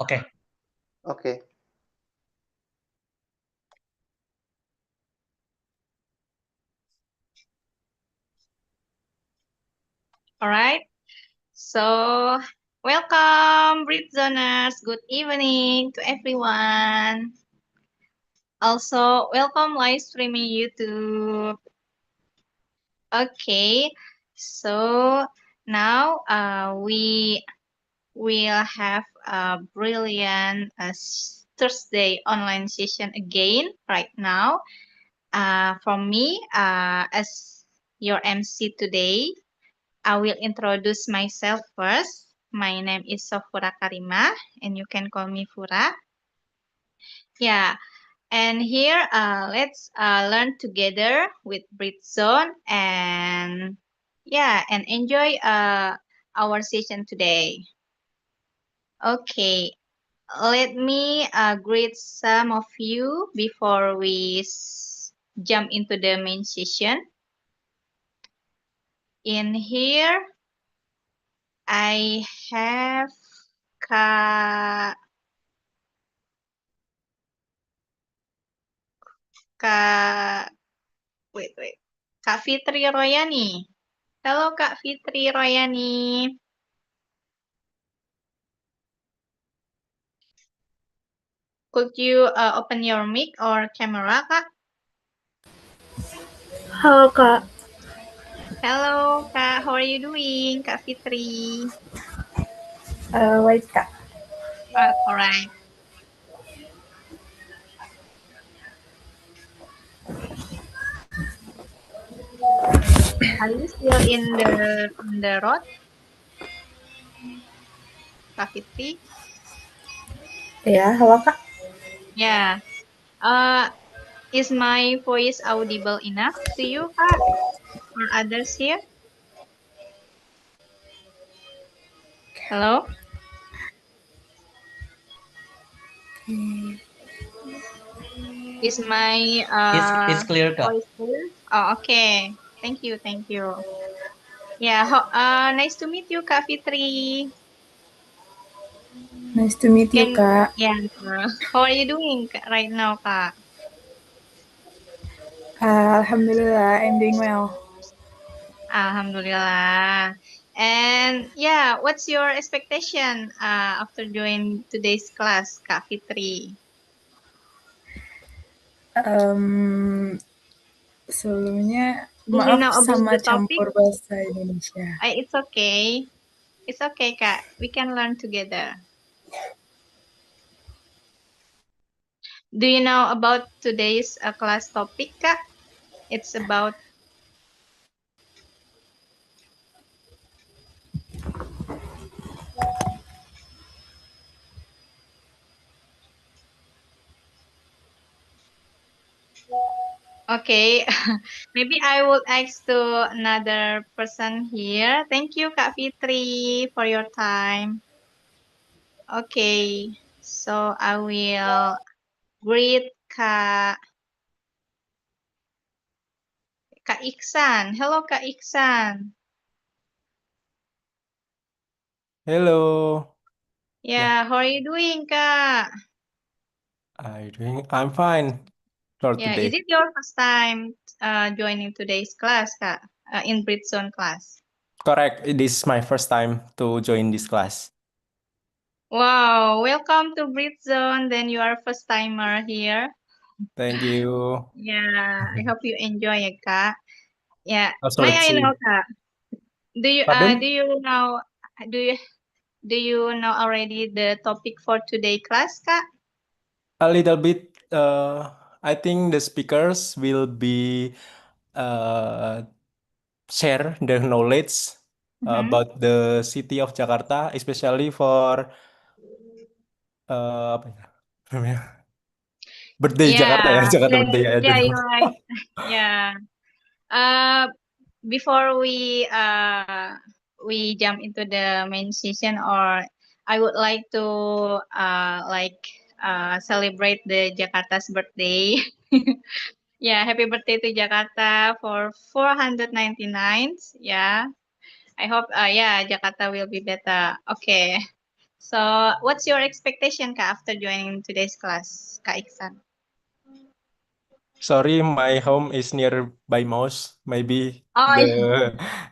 Oke. Oke. Alright. So, welcome, Britzoners. Good evening to everyone. Also, welcome live streaming YouTube. Okay. So now we will have a brilliant Thursday online session again right now. From me, as your MC today, I will introduce myself first. My name is Sofura Karima, and you can call me Fura. Yeah, and here let's learn together with Britzone and and enjoy our session today. Okay, let me greet some of you before we jump into the main session. In here, I have Kak wait. Kak Fitri Royani. Halo Kak Fitri Royani. Could you open your mic or camera, Kak? Halo Kak. Hello Kak, how are you doing, Kak Fitri? Wait Kak. Alright. Are you still in the road, Kak Fitri? Ya, halo Kak. Yeah. Is my voice audible enough to you, Kak? Or others here? Hello? Is my It's clear, Kak. voice clear? Oh, okay. Thank you. Yeah, nice to meet you, Kak Fitri. Nice to meet you Kak. Yeah. How are you doing right now, Kak? Alhamdulillah, I'm doing well. Alhamdulillah. And yeah, what's your expectation after joining today's class, Kak Fitri? Sebelumnya Do you know maaf about sama the topic? campur bahasa Indonesia. It's okay. It's okay, Kak. We can learn together. Do you know about today's class topic, Kak? It's about okay. Maybe I will ask to another person here. Thank you, Kak Fitri, for your time. Okay, so I will greet Kak Iksan. Hello, Kak Iksan. Hello. Yeah, how are you doing, Kak? I'm fine for Yeah, today. is it your first time joining today's class, Kak? In Britzone class? Correct. This is my first time to join this class. Wow, welcome to Britzone. Then you are first timer here. Thank you. Yeah, I hope you enjoy it, Kak. Yeah, Also, may let's I see. know, Kak? Do you Pardon? do you know already the topic for today class, Kak? A little bit. I think the speakers will be share their knowledge about the city of Jakarta, especially for apa ya namanya? Birthday Jakarta ya, Jakarta Birthday. I don't Yeah, know. you're right. Yeah. Before we jump into the main session, or I would like to celebrate the Jakarta's birthday. Yeah, happy birthday to Jakarta for 499. Yeah, I hope Jakarta will be better. Okay. So, what's your expectation, Kak, after joining today's class, Kak Iksan? Sorry, my home is nearby mouse. Maybe Oh,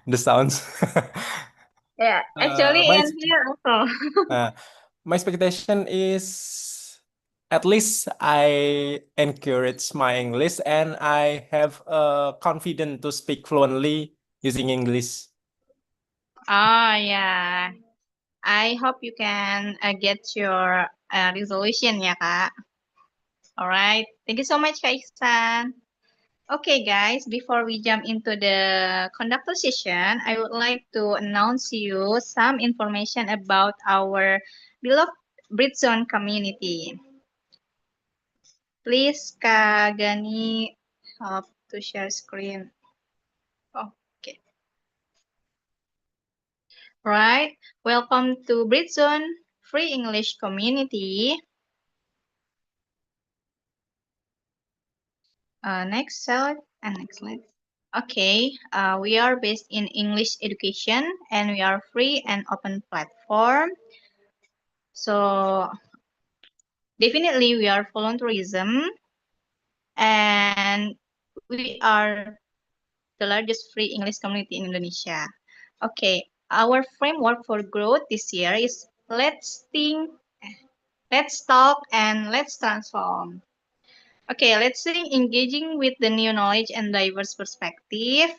the sounds. yeah. Actually, My in here also. my expectation is at least I encourage my English and I have confidence to speak fluently using English. Oh, yeah. I hope you can get your resolution, ya, Kak. Alright. Thank you so much, Kak Iksan. Okay, guys, before we jump into the conductor session, I would like to announce you some information about our beloved Britzone community. Please, Kak Gani, help to share screen. Okay. Right. Welcome to Britzone Free English Community. Next slide and next slide. Okay, we are based in English education and we are free and open platform. So definitely we are volunteerism and we are the largest free English community in Indonesia. Okay, our framework for growth this year is let's think, let's talk, and let's transform. Okay, let's say engaging with the new knowledge and diverse perspective.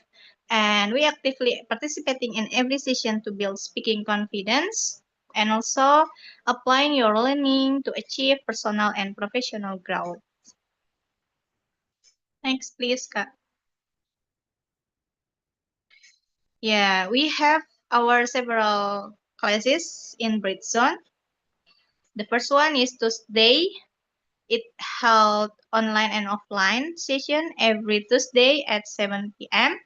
And we actively participating in every session to build speaking confidence and also applying your learning to achieve personal and professional growth. Next, please, Kak. Yeah, we have our several classes in Britzone. The first one is Tuesday. It held online and offline session every Tuesday at 7 p.m.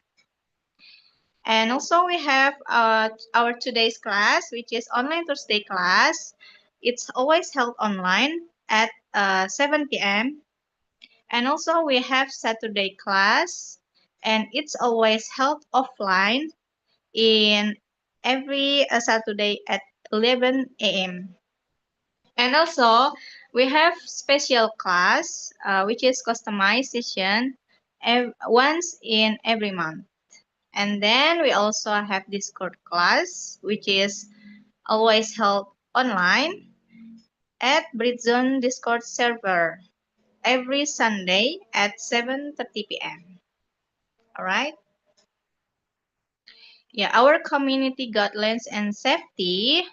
And also we have our today's class, which is online Thursday class. It's always held online at 7 p.m. And also we have Saturday class, and it's always held offline in every Saturday at 11 a.m. And also we have special class, which is customized session once in every month. And then we also have Discord class, which is always held online at Britzone Discord server every Sunday at 7:30 p.m. All right. Yeah, our community guidelines and safety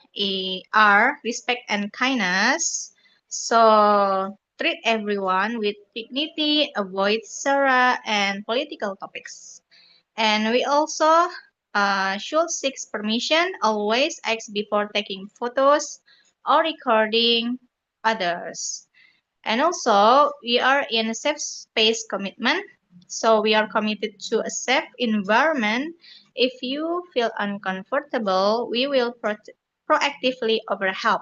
are respect and kindness. So treat everyone with dignity, avoid Sarah and political topics. And we also should seek permission, always ask before taking photos or recording others. And also, we are in a safe space commitment. So we are committed to a safe environment. If you feel uncomfortable, we will proactively offer help.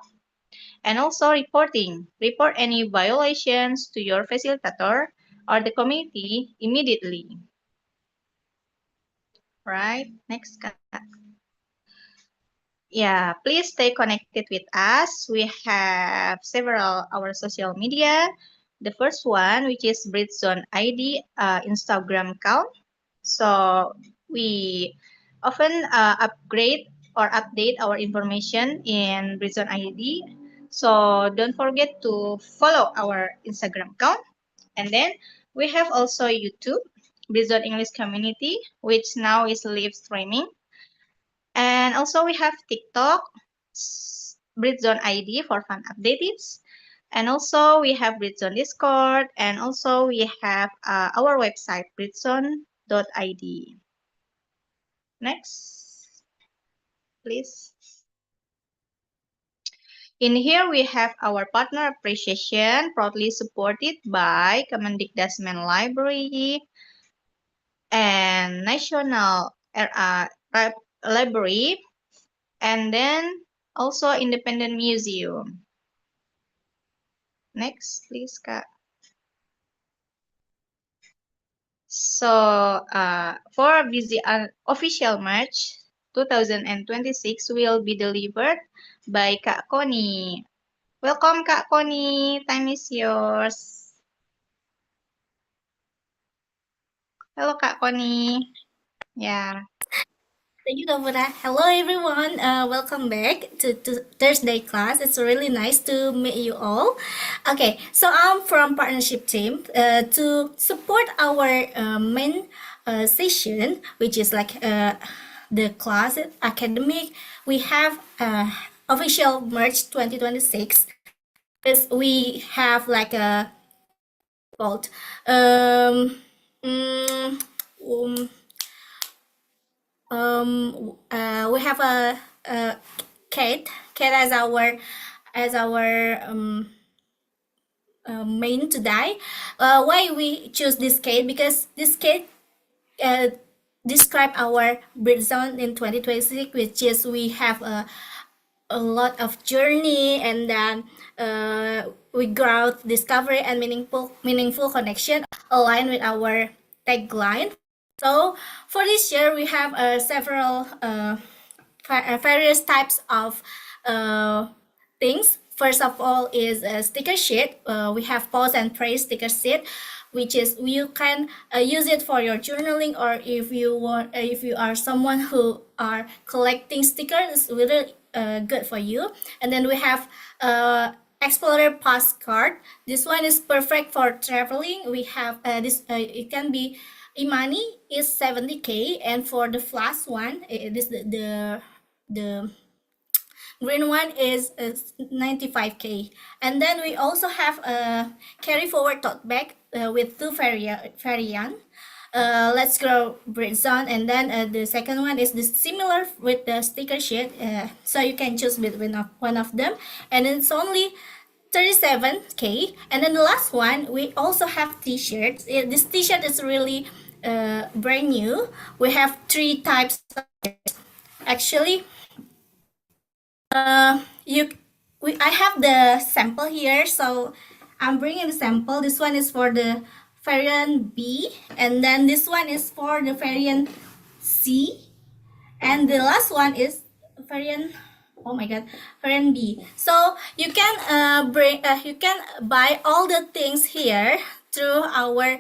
And also reporting. Report any violations to your facilitator or the community immediately. Right? Next. Yeah, please stay connected with us. We have several our social media. The first one, which is Britzone ID Instagram account. So we often upgrade or update our information in Britzone ID. So don't forget to follow our Instagram account. And then we have also YouTube, Britzone English Community, which now is live streaming. And also we have TikTok, Britzone ID for fun updates. And also we have Britzone Discord, and also we have our website, britzone.id. Next, please. In here we have our partner appreciation, proudly supported by Kemendikbudrismen Library and National Library, and then also Independent Museum. Next, please, Kak. So, for busy official March 2026 will be delivered by Kak Connie. Welcome, Kak Connie. Time is yours. Hello, Kak Connie. Yeah. Thank you, Kavura. Hello, everyone. Welcome back to Thursday class. It's really nice to meet you all. Okay, so I'm from partnership team to support our main session, which is like the class academic. We have official March 2026. Is we have like a called mm, um, we have a Kate as our main today. Why we choose this Kate? Because this Kate uh, describe our Britzone in 2026, which is we have a lot of journey, and then we growth, discovery, and meaningful connection align with our tagline. So for this year, we have several various types of things. First of all is a sticker sheet. We have pause and praise sticker sheet, which is you can use it for your journaling, or if you want, if you are someone who are collecting stickers, it's really good for you. And then we have Explorer postcard. This one is perfect for traveling. We have this. It can be Imani is 70K, and for the flash one, this the green one is 95K. And then we also have a carry forward tote bag with two variant. Let's go Britzone, and then the second one is this similar with the sticker sheet, so you can choose between one of them, and it's only 37K. And then the last one, we also have t-shirts. This t-shirt is really brand new. We have three types of shirts. Actually, I have the sample here, so I'm bringing the sample. This one is for the variant B, and then this one is for the variant C, and the last one is variant, oh my god, variant B. So you can you can buy all the things here through our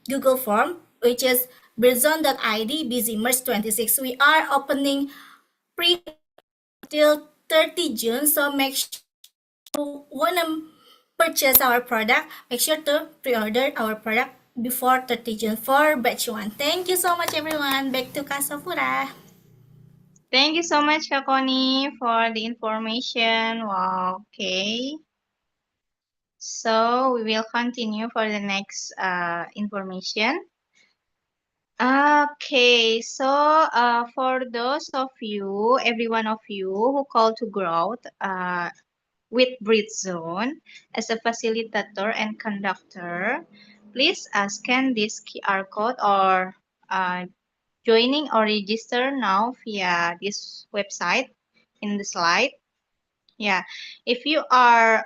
Google form, which is Britzone.id busy March 26. We are opening pre till 30 June, so make sure you wanna purchase our product, make sure to pre-order our product before 30 June for batch 1. Thank you so much, everyone. Back to Kasapura. Thank you so much, Kak Connie, for the information. Wow, okay. So we will continue for the next information. Okay, so for those of you, every one of you who call to growth with Britzone as a facilitator and conductor, please scan this QR code or joining or register now via this website in the slide. Yeah, if you are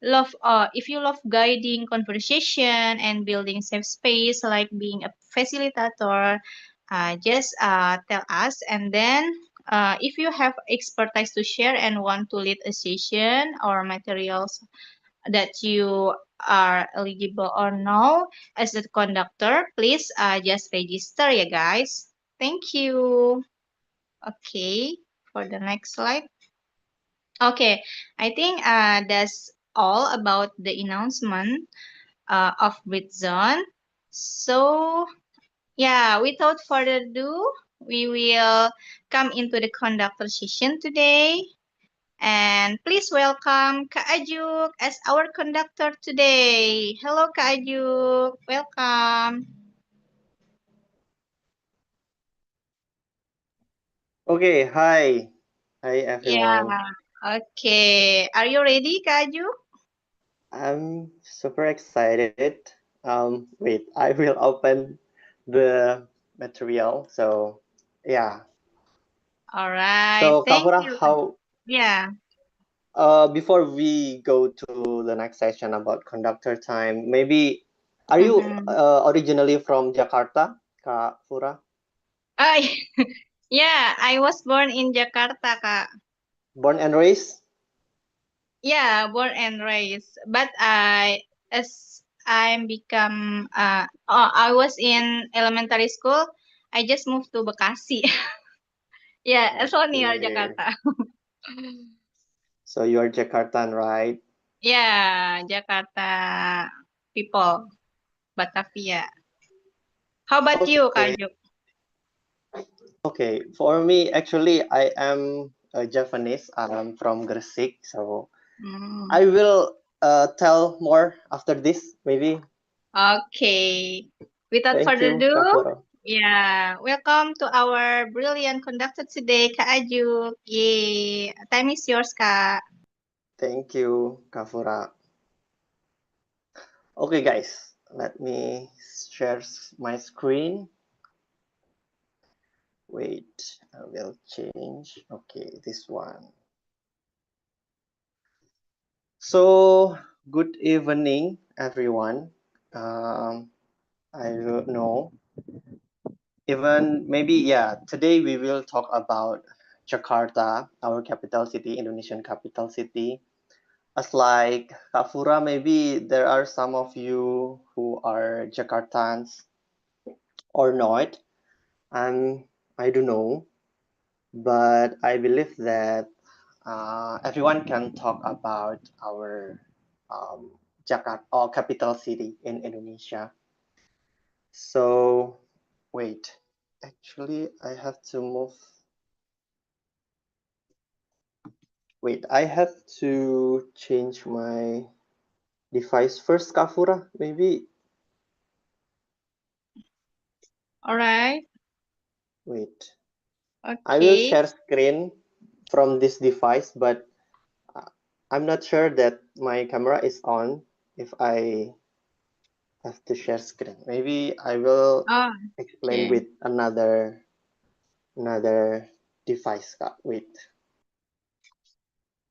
if you love guiding conversation and building safe space like being a facilitator, just tell us. And then if you have expertise to share and want to lead a session or materials that you are eligible or no as a conductor, please just register, yeah guys. Thank you. Okay, for the next slide. Okay, I think that's all about the announcement of Britzone. So, yeah, without further ado, we will come into the conductor session today. And please welcome Kak Ajuk as our conductor today. Hello, Kak Ajuk. Welcome. Okay, hi. Hi Yeah. everyone. Okay. Are you ready, Kak Ajuk? I'm super excited. Wait, I will open the material. So, yeah. All right. So, Thank Kavura, you. how Yeah. before we go to the next session about conductor time, maybe are you Mm-hmm. originally from Jakarta, Kak Fura? Oh, yeah, I was born in Jakarta, Kak. Born and raised? Yeah, born and raised. But as I become, I was in elementary school. I just moved to Bekasi. Yeah, so near Okay. Jakarta. So you are Jakartan, right? Yeah, Jakarta people, Batavia. How about you, Okay. Kajuk? Okay. For me, actually, I am a Japanese. I'm from Gresik, so Hmm. I will tell more after this, maybe. Okay. Without Thank further you, ado, Kafura. yeah, welcome to our brilliant conductor today, Kak Ajuk. Yay, time is yours, Kak. Thank you, Kafura. Okay, guys, let me share my screen. Wait, I will change. Okay, this one. So, good evening, everyone. I don't know. Even maybe, yeah, today we will talk about Jakarta, our capital city, Indonesian capital city. As like Kafura, maybe there are some of you who are Jakartans or not. I'm, I don't know, but I believe that everyone can talk about our Jakarta or capital city in Indonesia. So, wait, actually, I have to move. Wait, I have to change my device first, Kafura, maybe. All right. Wait, I will Okay. share screen from this device, but uh, I'm not sure that my camera is on if I have to share screen. Maybe I will Oh, explain okay. with another device, Kak. Wait.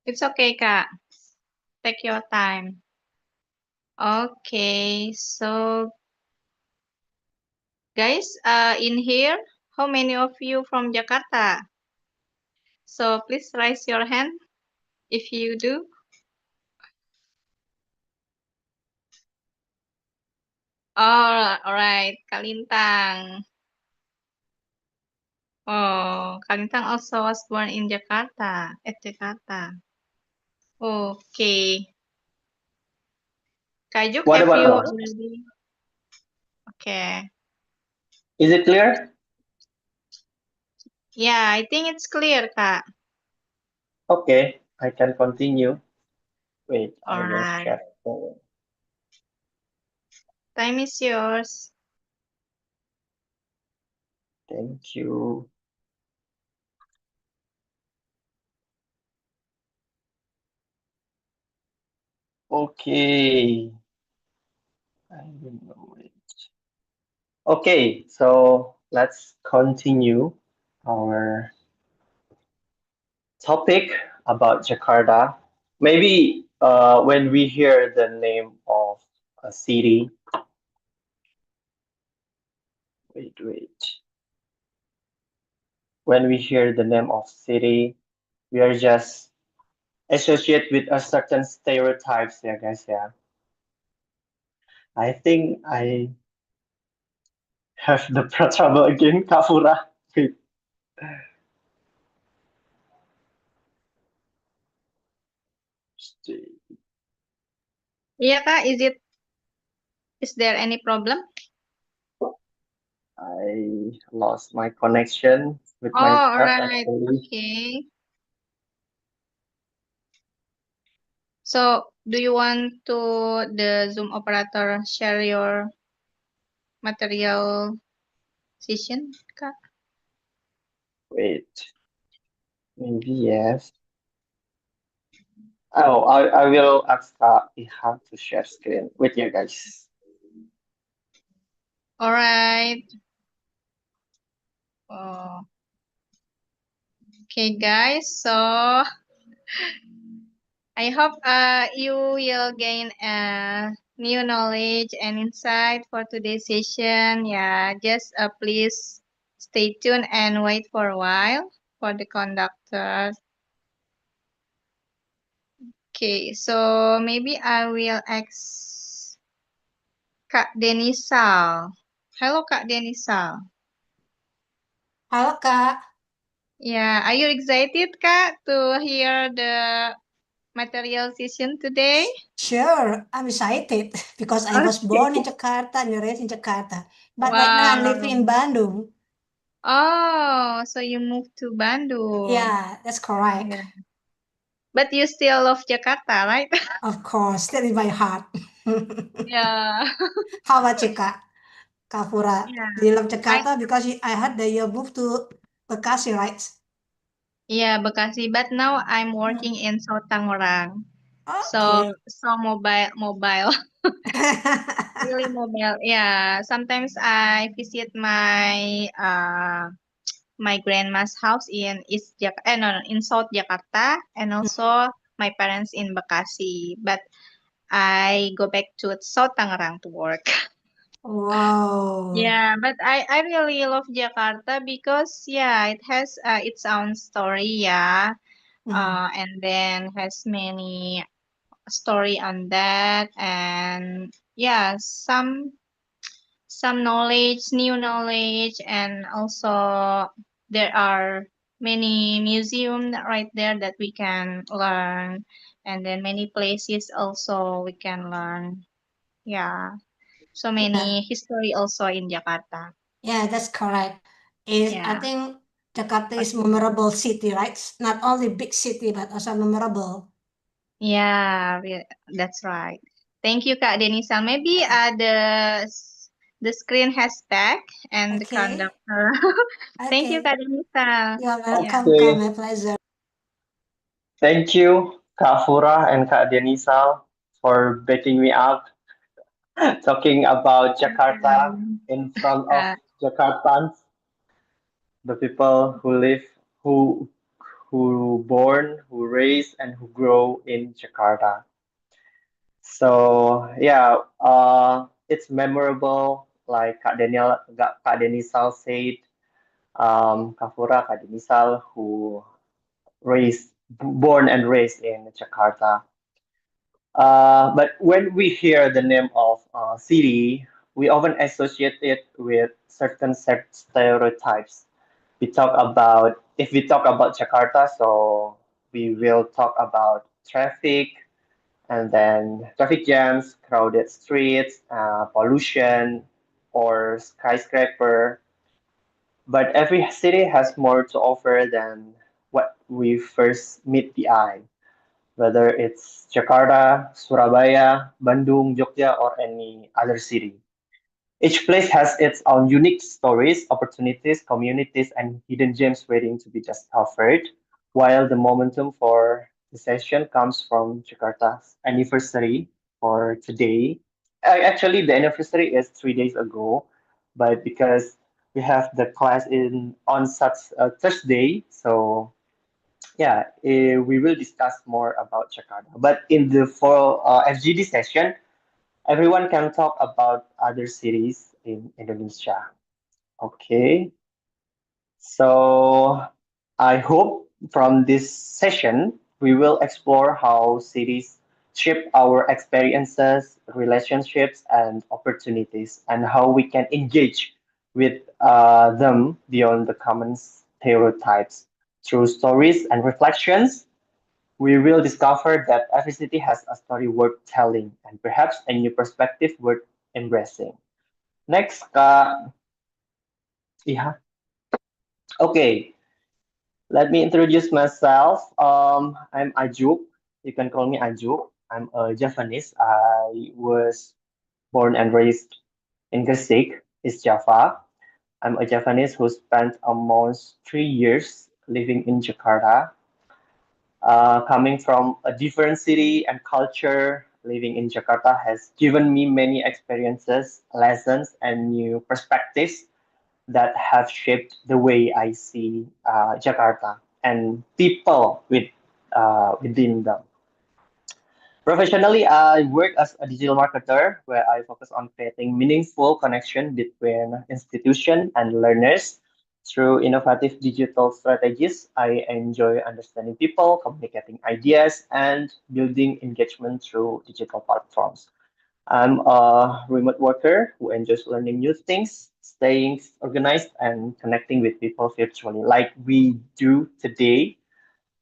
It's okay, Kak. Take your time. Okay, so guys, in here, how many of you from Jakarta? So please raise your hand if you do. All right, Kalintang. Oh, Kalintang also was born in Jakarta, at Jakarta. Okay. Kajuk, What have about you now? already? Okay. Is it clear? Yeah, I think it's clear, Kak. Okay, I can continue. Wait, I All will right. share. Time is yours. Thank you. Okay. I don't know it. Okay, so let's continue our topic about Jakarta. Maybe when we hear the name of a city, wait. When we hear the name of city, we are just associate with a certain stereotypes, yeah, guys. Yeah, I think I have the trouble again, Kafura. Wait, Yeah, Kak, is there any problem? I lost my connection with Oh, my all tab right. actually. Okay. So, do you want to the Zoom operator share your material session, Kak? Wait, maybe yes. Oh, I will ask how to share screen with you guys. All right. Oh, okay, guys. So, I hope you will gain new knowledge and insight for today's session. Yeah, just please stay tuned and wait for a while for the conductor. Okay, so maybe I will ask Kak Denisal. Hello, Kak Denisal. Halo Kak, Yeah, are you excited, Kak, to hear the material session today? sure, I'm excited because I was born in Okay. Jakarta and raised in Jakarta. But right now I'm living Wow. in Bandung. Oh, so you moved to Bandung. Yeah, that's correct. Yeah. But you still love Jakarta, right? Of course, that is my heart. Yeah. How about you, Kak? Kak Fura, Yeah. do you love I Jakarta? Because I heard that you moved to Bekasi, right? yeah, Bekasi, but now I'm Hmm. working in South Tangerang. So Okay. so mobile. Really mobile. Yeah. Sometimes I visit my grandma's house in no, in South Jakarta, and also my parents in Bekasi. But I go back to South Tangerang to work. Wow. Yeah, but I really love Jakarta because yeah, it has its own story, yeah. Mhm. And then has many story on that, and yeah, some knowledge, new knowledge, and also there are many museum right there that we can learn, and then many places also we can learn. Yeah, so Yeah, many history also in Jakarta. yeah, that's correct. I Yeah. think Jakarta is Okay. memorable city, right? Not only big city, but also memorable. Yeah, that's right. Thank you, Kak Denisa. Maybe the screen has back and the Okay, conductor. Thank you, okay. Kak Denisa. You are Yeah. welcome, Kak. Okay, My pleasure. thank you, Kak Fura and Kak Denisa, for backing me up, talking about Jakarta Um, in front of uh, Jakartans, the people who live, who who born, who raise, and who grow in Jakarta. So yeah, it's memorable. Like Kak Denisal said, Kak Fura, Kak Denisal, who born and raised in Jakarta. But when we hear the name of city, we often associate it with certain stereotypes. If we talk about Jakarta, so we will talk about traffic, and then traffic jams, crowded streets, pollution, or skyscraper. But every city has more to offer than what we first meet the eye, whether it's Jakarta, Surabaya, Bandung, Jogja, or any other city. Each place has its own unique stories, opportunities, communities, and hidden gems waiting to be discovered. While the momentum for the session comes from Jakarta's anniversary for today. Actually, the anniversary is 3 days ago, but because we have the class in on such a Thursday, so yeah, we will discuss more about Jakarta. But in the for FGD session, everyone can talk about other cities in Indonesia. Okay, so I hope from this session we will explore how cities shape our experiences, relationships, and opportunities, and how we can engage with them beyond the common stereotypes. Through stories and reflections, we will discover that every city has a story worth telling and perhaps a new perspective worth embracing. Next, Iha. Okay, let me introduce myself. I'm Ajuk. You can call me Ajuk. I'm a Javanese. I was born and raised in Gresik, East Java. I'm a Javanese who spent almost 3 years living in Jakarta. Coming from a different city and culture, living in Jakarta has given me many experiences, lessons, and new perspectives that have shaped the way I see Jakarta and people within them. Professionally, I work as a digital marketer where I focus on creating meaningful connection between institution and learners. Through innovative digital strategies, I enjoy understanding people, communicating ideas, and building engagement through digital platforms. I'm a remote worker who enjoys learning new things, staying organized, and connecting with people virtually, like we do today.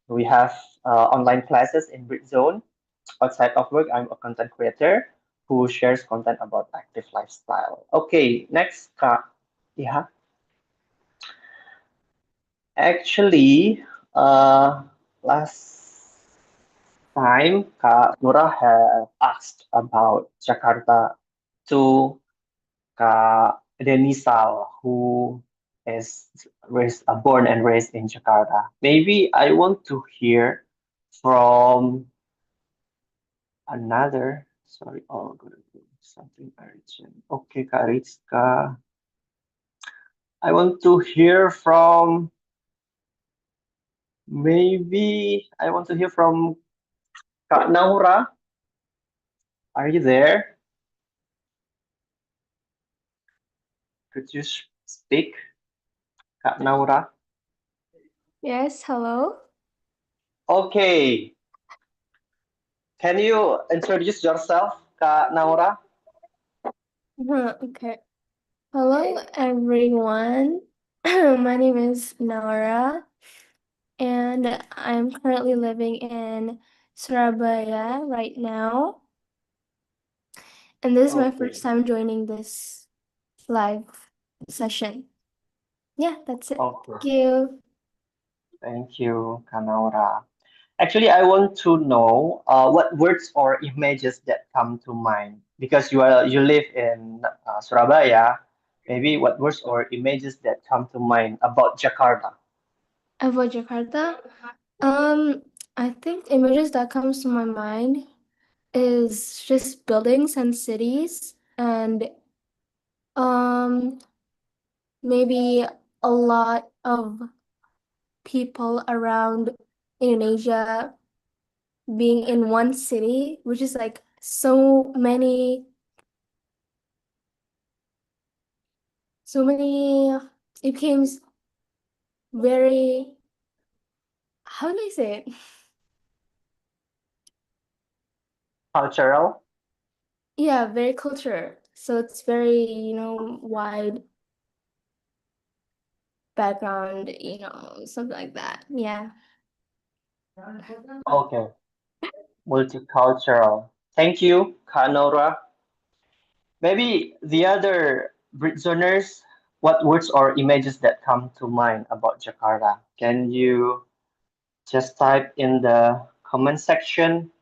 We have online classes in Britzone. Outside of work, I'm a content creator who shares content about active lifestyle. Okay, next, Kak. Yeah, actually, last time Kak Nura have asked about Jakarta to Kak Denisal, who is born and raised in Jakarta. Maybe I want to hear from another. Sorry, oh, gonna do something urgent. Okay, Kak Rizka. I want to hear from maybe I want to hear from Kak Naura. Are you there? Could you speak, Kak Naura? Yes, hello. Okay. Can you introduce yourself, Kak Naura? Okay. Hello, everyone. My name is Nora, and I'm currently living in Surabaya right now. And this is my Okay. first time joining this live session. Yeah, that's it. Okay. Thank you. Thank you, Kak Naura. Actually, I want to know what words or images that come to mind because you live in Surabaya. Maybe what words or images that come to mind about Jakarta? About Jakarta, um, I think images that comes to my mind is just buildings and cities and um maybe a lot of people around Indonesia being in one city, which is like so many it became very, how do I say it? Cultural? Yeah, very culture. So it's very, wide background, something like that. Yeah. Okay. Multicultural. Thank you, Kak Naura. Maybe the other Britzoners, what words or images that come to mind about Jakarta? Can you just type in the comment section,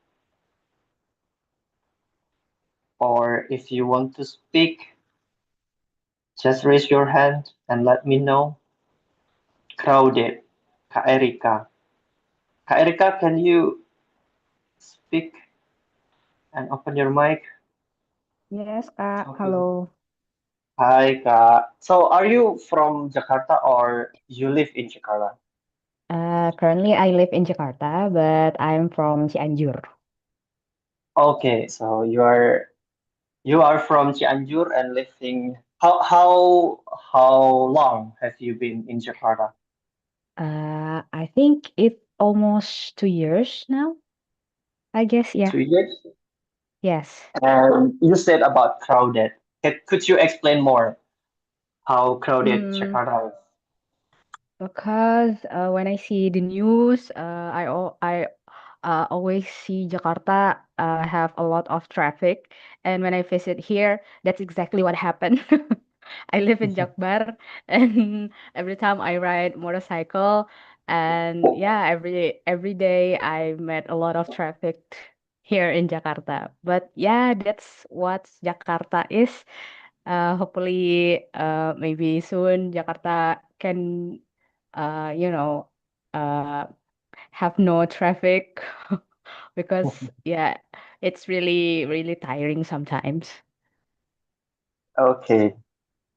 or if you want to speak, just raise your hand and let me know. Crowded. Kak Erika. Kak Erika, can you speak and open your mic? Yes, Kak. Okay. Halo. Hi, Kak. So, are you from Jakarta or you live in Jakarta? Currently, I live in Jakarta, but I'm from Cianjur. Okay, so you are from Cianjur and living. How long have you been in Jakarta? I think it's almost 2 years now. I guess, yeah. 2 years. Yes. And you said about crowded. Could you explain more how crowded Mm, Jakarta is? because when I see the news, I always see Jakarta have a lot of traffic, and when I visit here, that's exactly what happened. I live in Jakbar, and every time I ride motorcycle, and yeah, every day I met a lot of traffic here in Jakarta. But yeah, that's what Jakarta is. Hopefully, maybe soon Jakarta can, you know, uh, have no traffic because yeah, it's really, really tiring sometimes. Okay.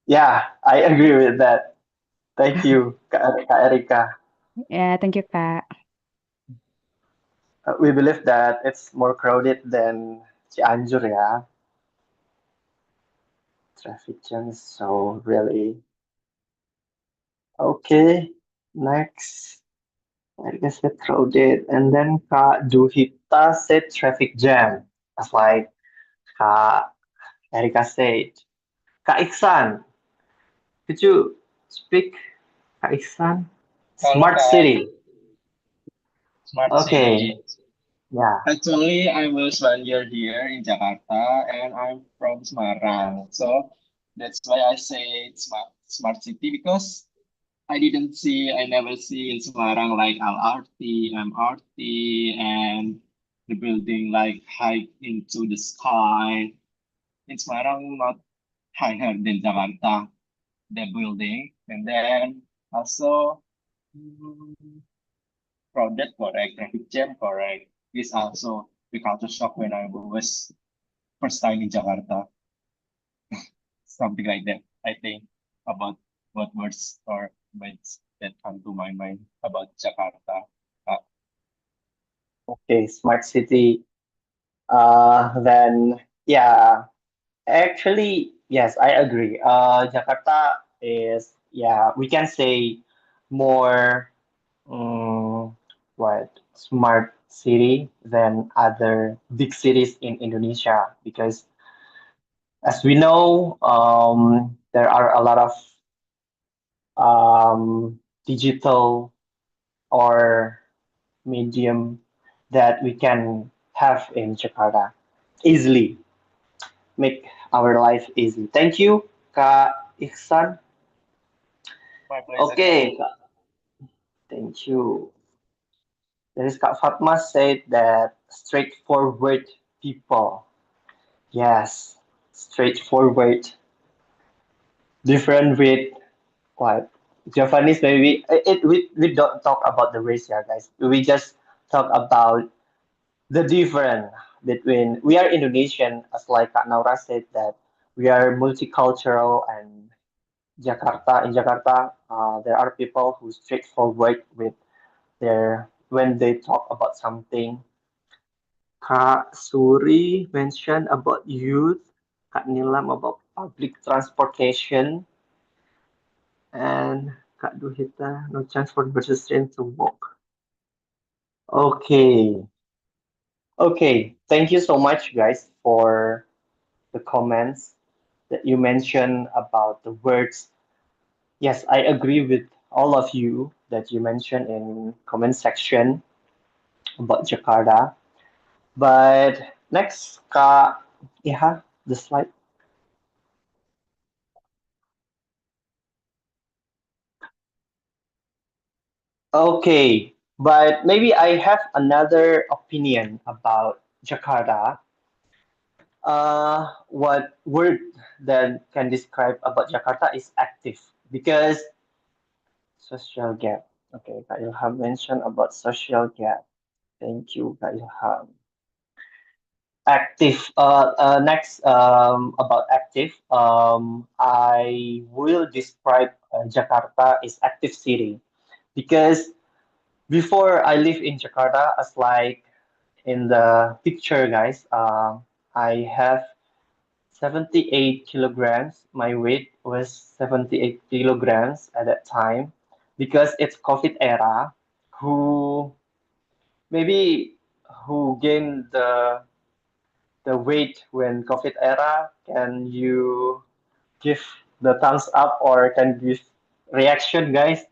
Yeah, I agree with that. Thank you, Kak Erika. Yeah, thank you, Kak. We believe that it's more crowded than Cianjur, yeah. Traffic jam is so really Okay, next. I guess get crowded. And then Kak Duhita said traffic jam. That's like Kak Erika said. Kak Iksan, could you speak, Kak Iksan? Halo Smart Kak, city. Smart Okay, City. yeah. Actually, I was 1 year here in Jakarta and I'm from Semarang. So that's why I say smart city because I never see in Semarang like LRT, MRT, and the building like high into the sky. In Semarang, not higher than Jakarta, the building. And then also, mm, crowded, correct. Traffic jam, correct. This also the culture shock when I was first time in Jakarta. Something like that. I think about what words or words that come to my mind about Jakarta. Okay, smart city. Then yeah, actually yes, I agree. Jakarta is, yeah, we can say more what, smart city than other big cities in Indonesia, because as we know, there are a lot of digital or medium that we can have in Jakarta easily, make our life easy. Thank you, Kak Ihsan. My pleasure, Kak. Okay, thank you. There is Kak Fatma said that straightforward people. Yes, straightforward. Different with what? Japanese maybe. We don't talk about the race here, guys. We just talk about the difference between, we are Indonesian, as like Kak Naura said that we are multicultural, and Jakarta, there are people who straightforward with their, when they talk about something. Kak Suri mentioned about youth, Kak Nilam about public transportation, and Kak Duhita, no chance for pedestrians to walk. Okay, okay. Thank you so much, guys, for the comments that you mentioned about the words. Yes, I agree with all of you that you mentioned in comment section about Jakarta. But next, Kak Iha, the slide. Okay, but maybe I have another opinion about Jakarta. What word that can describe about Jakarta is active, because social gap. Okay, Kak Ilham mentioned about social gap. Thank you, Kak Ilham. Active. Next, about active. I will describe Jakarta is active city, because before I live in Jakarta, as like in the picture, guys, I have 78 kilograms. My weight was 78 kilograms at that time, because it's COVID era. Who maybe who gained the weight when COVID era? Can you give the thumbs up or can give reaction, guys?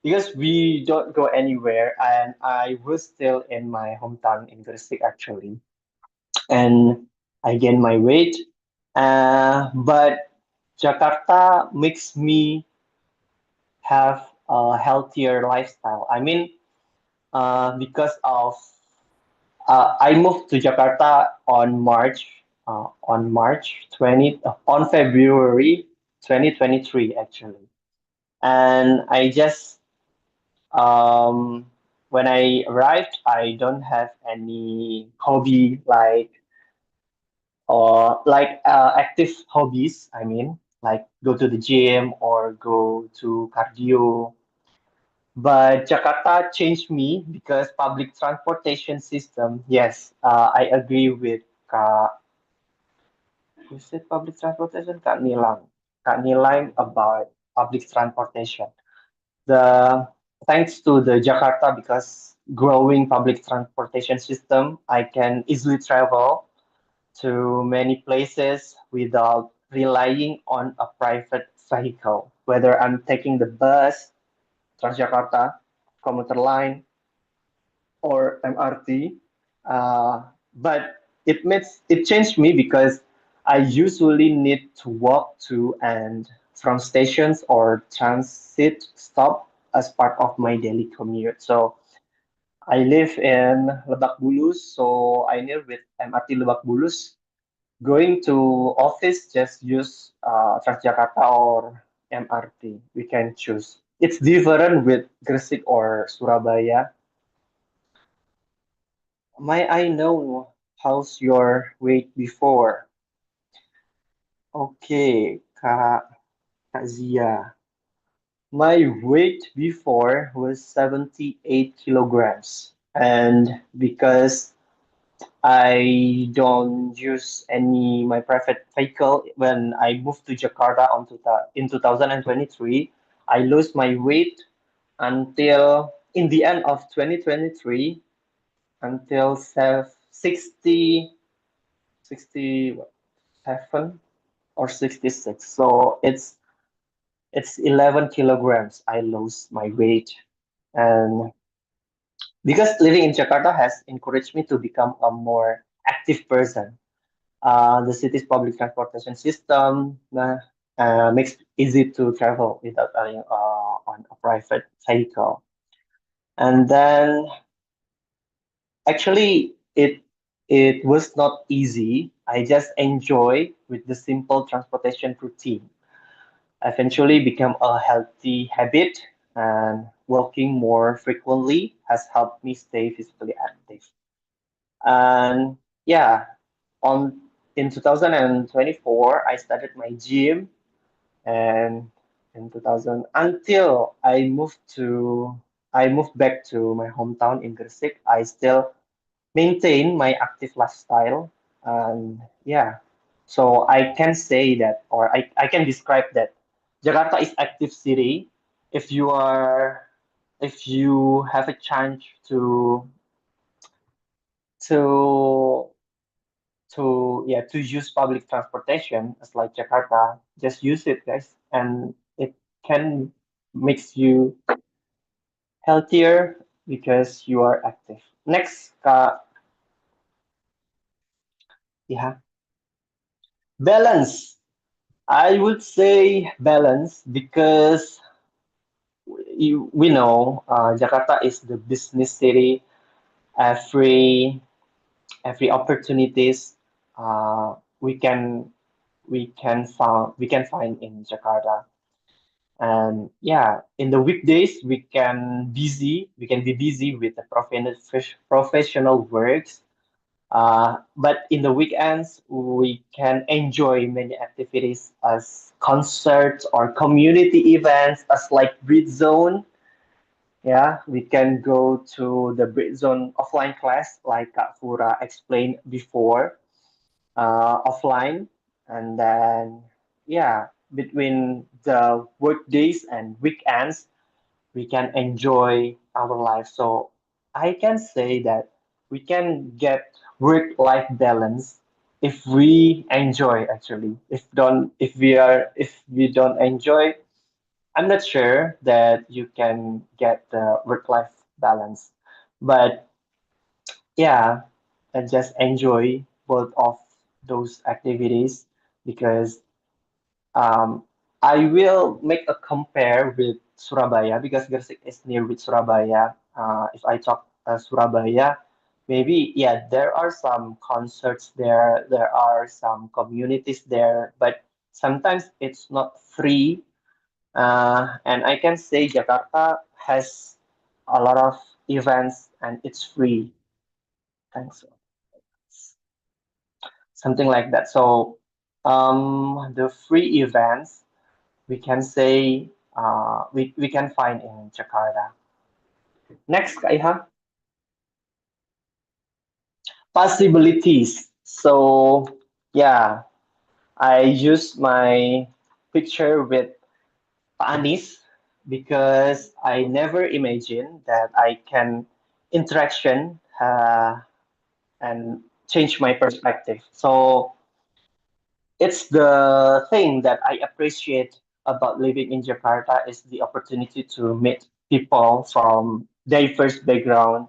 Because we don't go anywhere, and I was still in my hometown in Gresik actually, and I gained my weight. But Jakarta makes me have a healthier lifestyle. I mean, because of I moved to Jakarta on March 20 on February 2023 actually, and I just when I arrived, I don't have any hobby like, or like active hobbies. I mean, like go to the gym or go to cardio. But Jakarta changed me because public transportation system. Yes, I agree with Kak. Who said public transportation? Kak Nilam. Kak Nilam about public transportation. The thanks to the Jakarta, because growing public transportation system, I can easily travel to many places without relying on a private vehicle, whether I'm taking the bus, Transjakarta, commuter line, or MRT. Uh, but it changed me because I usually need to walk to and from stations or transit stop as part of my daily commute. So I live in Lebak Bulus, so I near with MRT Lebak Bulus. Going to office, just use Transjakarta or MRT. We can choose. It's different with Gresik or Surabaya. May I know how's your weight before? Okay, Kak Zia. My weight before was 78 kilograms. And because I don't use any my private vehicle when I moved to Jakarta in 2023, I lost my weight until in the end of 2023 until 67 or 66. So it's 11 kilograms I lost my weight. And because living in Jakarta has encouraged me to become a more active person. The city's public transportation system makes it easy to travel without relying on a private vehicle. And then actually it was not easy. I just enjoy with the simple transportation routine. Eventually become a healthy habit, and walking more frequently has helped me stay physically active. And yeah, on in 2024 I started my gym, and in 2000 until I moved back to my hometown in Gresik, I still maintain my active lifestyle. And yeah, so I can say that, or I can describe that Jakarta is active city. If you are, if you have a chance to to use public transportation as like Jakarta, just use it, guys, and it can makes you healthier because you are active. Next, yeah, balance. I would say balance because we know Jakarta is the business city. Every every opportunities uh, we can we can find in Jakarta. And yeah, in the weekdays we can be busy with the professional works. But in the weekends, we can enjoy many activities as concerts or community events, as like Britzone. Yeah, we can go to the Britzone offline class, like Kak Fura explained before, offline. And then, yeah, between the work days and weekends, we can enjoy our life. So I can say that we can get work-life balance if we enjoy actually. If we don't enjoy, I'm not sure that you can get the work-life balance. But yeah, I just enjoy both of those activities because um, I will make a compare with Surabaya because Gresik is near with Surabaya. If I talk Surabaya, maybe yeah, there are some concerts there, there are some communities there, but sometimes it's not free. And I can say Jakarta has a lot of events and it's free. Thanks. Something like that. So the free events we can say we can find in Jakarta. Next, Kaiha, possibilities. So yeah, I use my picture with Pak Anis because I never imagined that I can interaction and change my perspective. So it's the thing that I appreciate about living in Jakarta is the opportunity to meet people from diverse background,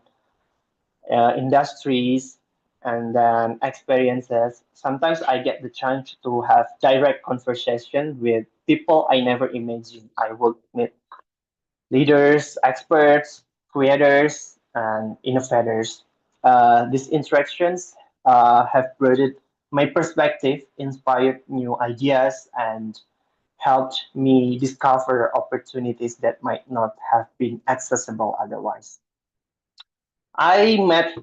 industries, and then experiences. Sometimes I get the chance to have direct conversation with people I never imagined I would meet: leaders, experts, creators, and innovators. These interactions have broadened my perspective, inspired new ideas, and helped me discover opportunities that might not have been accessible otherwise. I met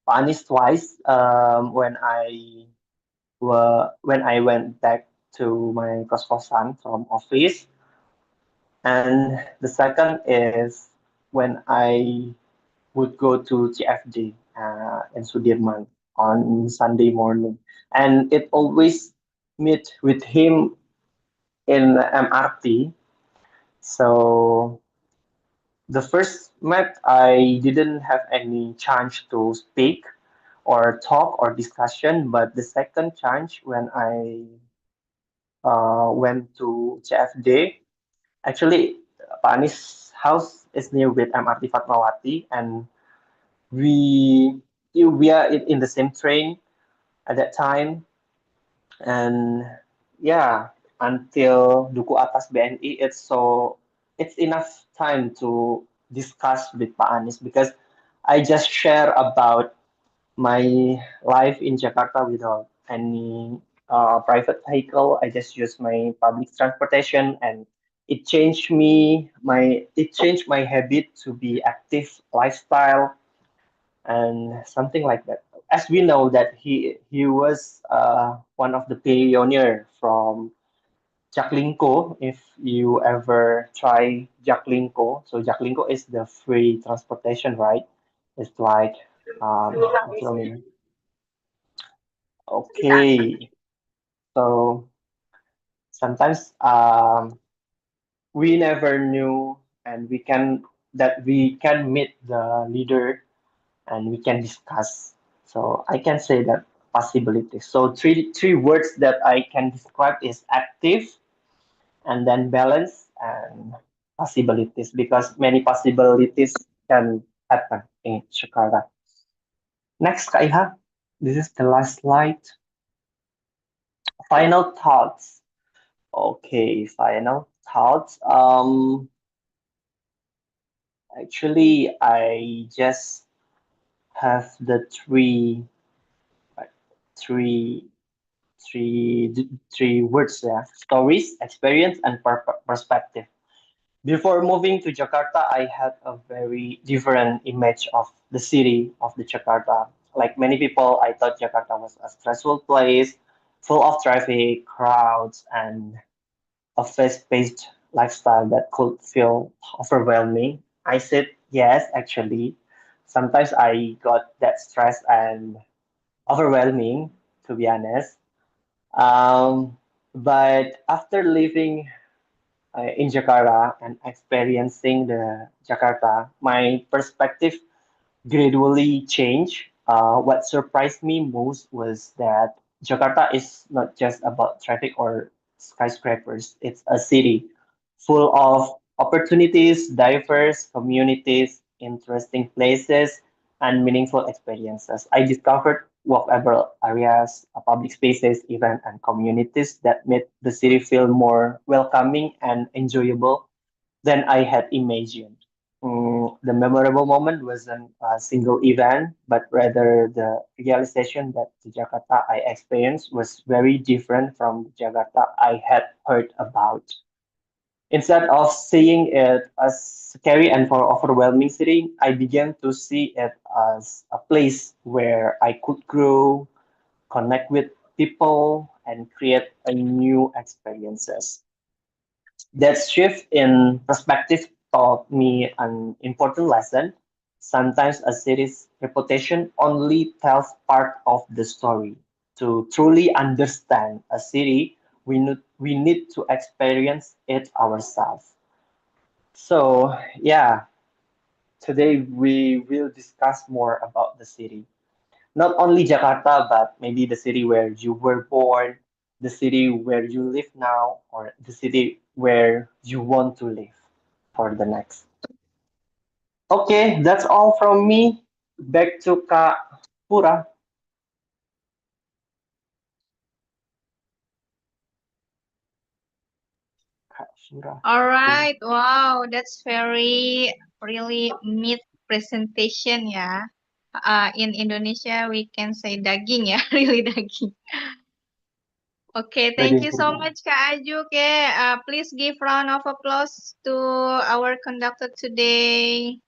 Panis twice when I went back to my kos-kosan from office, and the second is when I would go to CFD in Sudirman on Sunday morning, and it always meet with him in MRT. So the first met, I didn't have any chance to speak or talk or discussion, but the second chance when I went to CFD, actually, Panis' house is near with MRT Fatmawati, and we we are in the same train at that time, and yeah, until Duku Atas BNI, it's enough time to discuss with Pak Anies because I just share about my life in Jakarta without any private vehicle. I just use my public transportation, and it changed my habit to be active lifestyle and something like that. As we know that he was one of the pioneer from Jaklingko. If you ever try Jaklingko, so Jaklingko is the free transportation, right? It's like what's the name? Okay, so sometimes we never knew, and we can meet the leader and we can discuss. So I can say that possibilities. So three words that I can describe is active, and then balance, and possibilities, because many possibilities can happen in Jakarta. Next, Kaiha, this is the last slide. Final thoughts. Okay, final thoughts. Actually, I just have the three three words there: stories, experience, and perspective. Before moving to Jakarta, I had a very different image of the city of the Jakarta. Like many people, I thought Jakarta was a stressful place, full of traffic, crowds, and a fast-paced lifestyle that could feel overwhelming. I said yes, actually. Sometimes I got that stress and overwhelming, to be honest. Um, but after living in Jakarta and experiencing the Jakarta, my perspective gradually changed. What surprised me most was that Jakarta is not just about traffic or skyscrapers. It's a city full of opportunities, diverse communities, interesting places, and meaningful experiences. I discovered walkable areas, public spaces, events, and communities that made the city feel more welcoming and enjoyable than I had imagined. The memorable moment wasn't a single event, but rather the realization that the Jakarta I experienced was very different from the Jakarta I had heard about. Instead of seeing it as scary and for overwhelming city, I began to see it as a place where I could grow, connect with people, and create a new experiences. That shift in perspective taught me an important lesson. Sometimes a city's reputation only tells part of the story. To truly understand a city, we need to experience it ourselves. So, yeah, today we will discuss more about the city. Not only Jakarta, but maybe the city where you were born, the city where you live now, or the city where you want to live for the next. Okay, that's all from me. Back to Kak Pura. Kak Pura. All right. Wow, that's very really meat presentation ya. In Indonesia we can say daging ya, really daging. Okay, thank you so much Kak Ajuk. Please give round of applause to our conductor today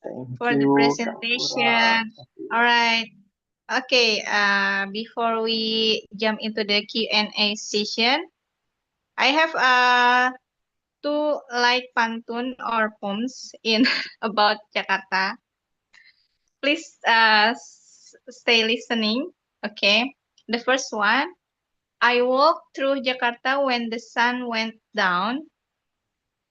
Thank for the you, Kak Pura. presentation. All right. Okay, before we jump into the Q&A session, I have two like pantun or poems in about Jakarta. Please stay listening. Okay. The first one, I walked through Jakarta when the sun went down,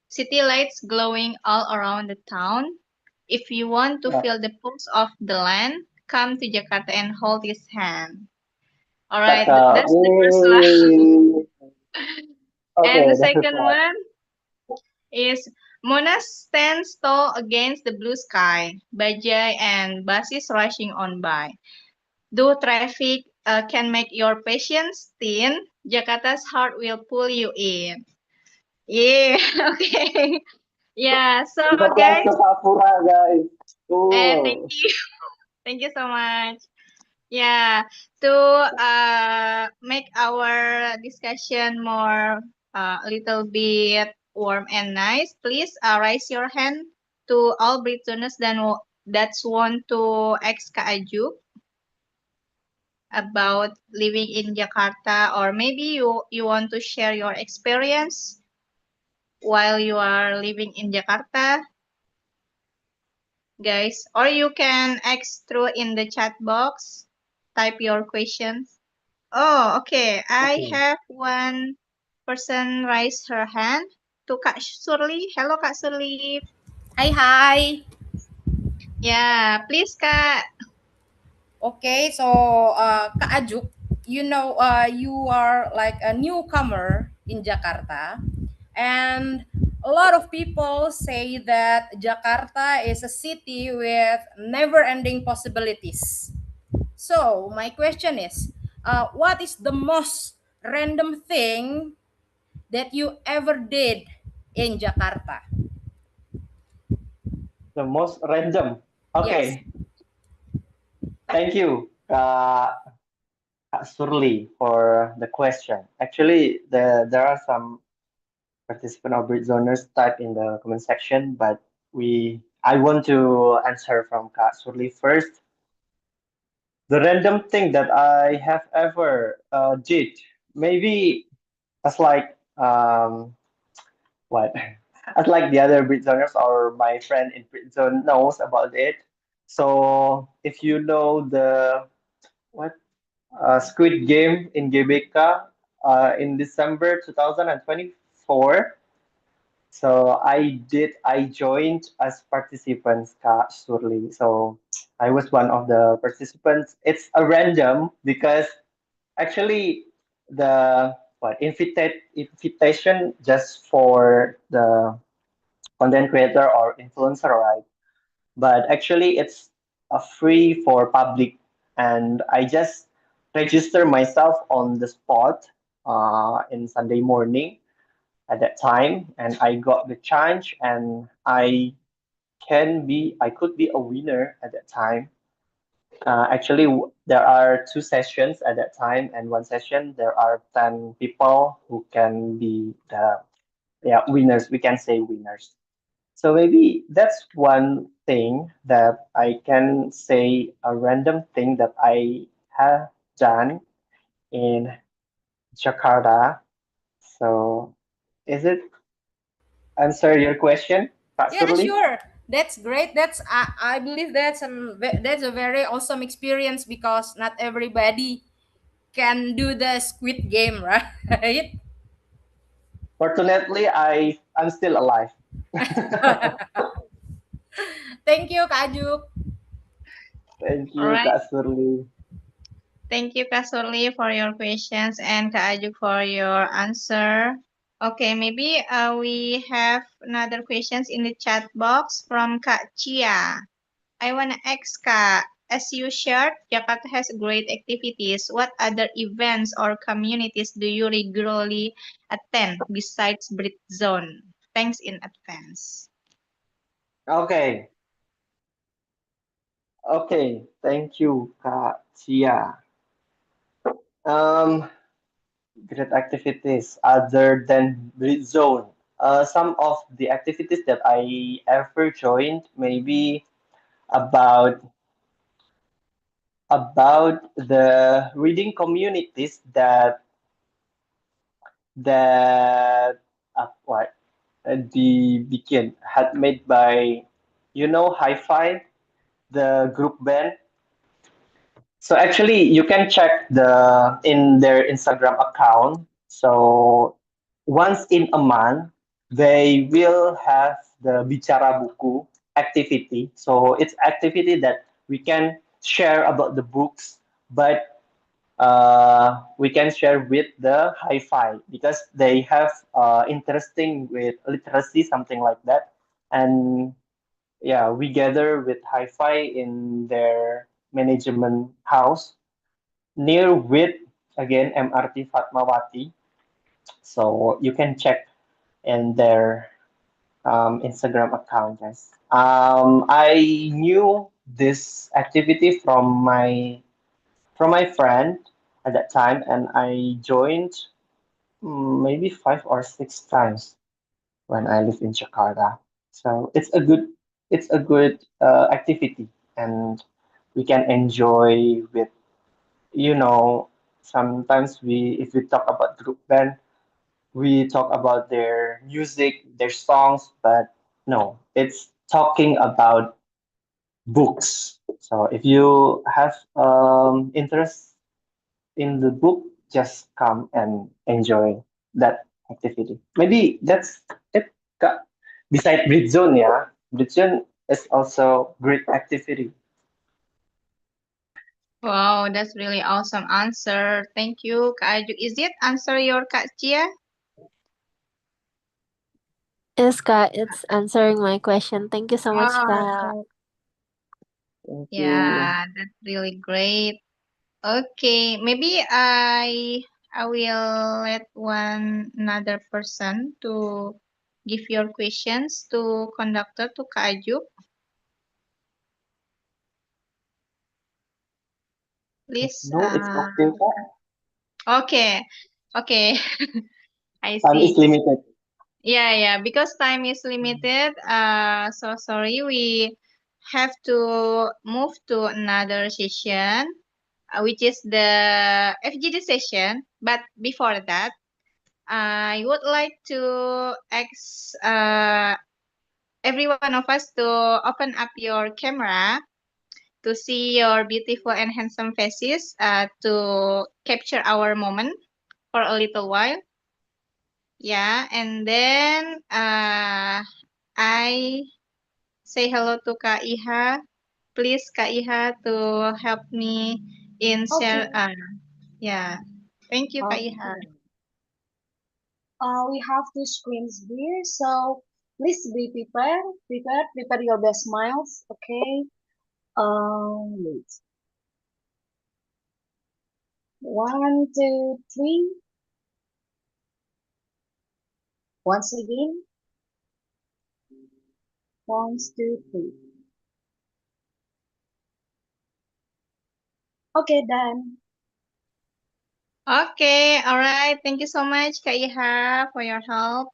city lights glowing all around the town. If you want to feel the pulse of the land, come to Jakarta and hold his hand. All right, Cakep. that's the first one. Okay, And the that's the second one. one is Monas stands tall against the blue sky, bajai and buses rushing on by. Though traffic can make your patience thin, Jakarta's heart will pull you in. Yeah, okay. Yeah, so Applause guys, to Kak Pura, guys. and thank Cool. you. Thank you so much. Yeah, to make our discussion more a little bit warm and nice, please raise your hand to all Britzoners that's want to ask Kak Ajuk about living in Jakarta, or maybe you want to share your experience while you are living in Jakarta, guys, or you can ask through in the chat box, type your questions. Oh, okay. I Okay. have one person raise her hand to Kak Surli. Hello, Kak Surli. Hi. Yeah, please, Kak. Okay, so Kak Ajuk, you are like a newcomer in Jakarta, and a lot of people say that Jakarta is a city with never-ending possibilities. So my question is, what is the most random thing that you ever did in Jakarta? The most random. Yes. Okay. Thank you, Kak Surli, for the question. Actually, there are some participant or Britzoners type in the comment section, but I want to answer from Kak Surli first. The random thing that I have ever did, maybe as like what as like the other Britzoners or my friend in Britzone knows about it. So if you know the what Squid Game in GBK in December 2024. So I joined as participants, Kak Surli. So I was one of the participants. It's a random because actually the invitation just for the content creator or influencer, right? But actually it's a free for public, and I just register myself on the spot in Sunday morning at that time, and I got the chance, and I could be a winner at that time. Actually, there are two sessions at that time, and one session there are 10 people who can be the winners. We can say winners. So maybe that's one thing that I can say, a random thing that I have done in Jakarta. So is it answer your question, Pak Yeah, Surli? sure. That's great. I believe that's a very awesome experience because not everybody can do the Squid Game, right? Fortunately, I'm still alive. Thank you, Kak Ajuk. Thank All you, right. Kak Surli. Thank you, Kak Surli, for your questions and Kak Ajuk for your answer. Okay, maybe we have another questions in the chat box from Kak Chia. I want to ask Kak, as you shared, Jakarta has great activities. What other events or communities do you regularly attend besides Britzone? Thanks in advance. Okay, okay. Thank you, Kak Cia. Um, Great activities other than Breed Zone. Some of the activities that I ever joined, maybe about the reading communities that what the begin had made by Hi-Fi, the group band. So actually, you can check in their Instagram account. So once in a month, they will have the Bicara Buku activity. So it's activity that we can share about the books, but we can share with the hi-fi because they have interesting with literacy, something like that. And yeah, we gather with hi-fi in their management house near with again MRT Fatmawati. So you can check in their Instagram account, guys. I knew this activity from my friend at that time, and I joined maybe 5 or 6 times when I live in Jakarta. So it's a good activity, and we can enjoy with you know sometimes if we talk about group band, we talk about their music, their songs, but no, it's talking about books. So if you have interest in the book, just come and enjoy that activity. Maybe that's it. Beside Britzone, yeah, Britzone is also great activity. Wow, that's really awesome answer. Thank you, Kak Ajuk. Is it answer your Kak Chia? Yes, Kak, it's answering my question. Thank you so much, Oh, Kak. Thank you. yeah, that's really great. Okay, maybe I will let one another person to give your questions to conductor to Kak Ajuk. Please. No, it's okay. Okay, okay. I Time is see. limited. Yeah, because time is limited. So sorry, we have to move to another session, which is the FGD session. But before that, I would like to ask every one of us to open up your camera to see your beautiful and handsome faces to capture our moment for a little while. Yeah, and then I say hello to Kak Iha. Please, Kak Iha, to help me in share. Okay. Yeah. Thank you, Kak Iha. Okay. We have two screens here, so please be prepare your best smiles. Okay. Wait. 1, 2, 3. Once again. 1, 2, 3. Okay, done. Okay, all right. Thank you so much, Kak Iha, for your help.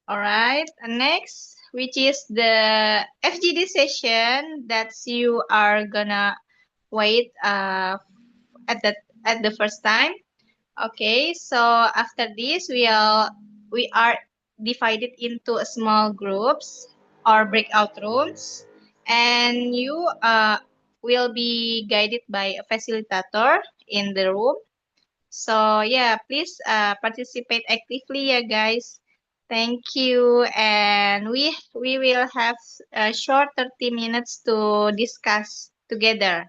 All right. And next, which is the FGD session that you are gonna wait at the first time. Okay, so after this, we are divided into small groups or breakout rooms, and you will be guided by a facilitator in the room. So yeah, please participate actively, yeah, guys. Thank you, and we will have a short 30 minutes to discuss together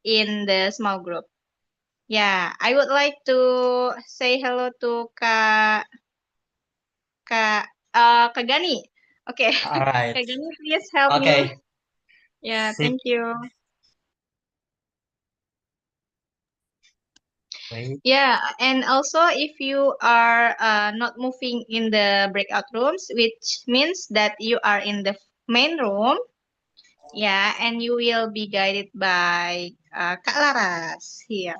in the small group. Yeah, I would like to say hello to Kak Gani. Okay, All right. Kak Gani, please help me. Okay. Yeah, Sit. thank you. Wait. Yeah, and also if you are not moving in the breakout rooms, which means that you are in the main room, yeah, and you will be guided by Kak Laras here.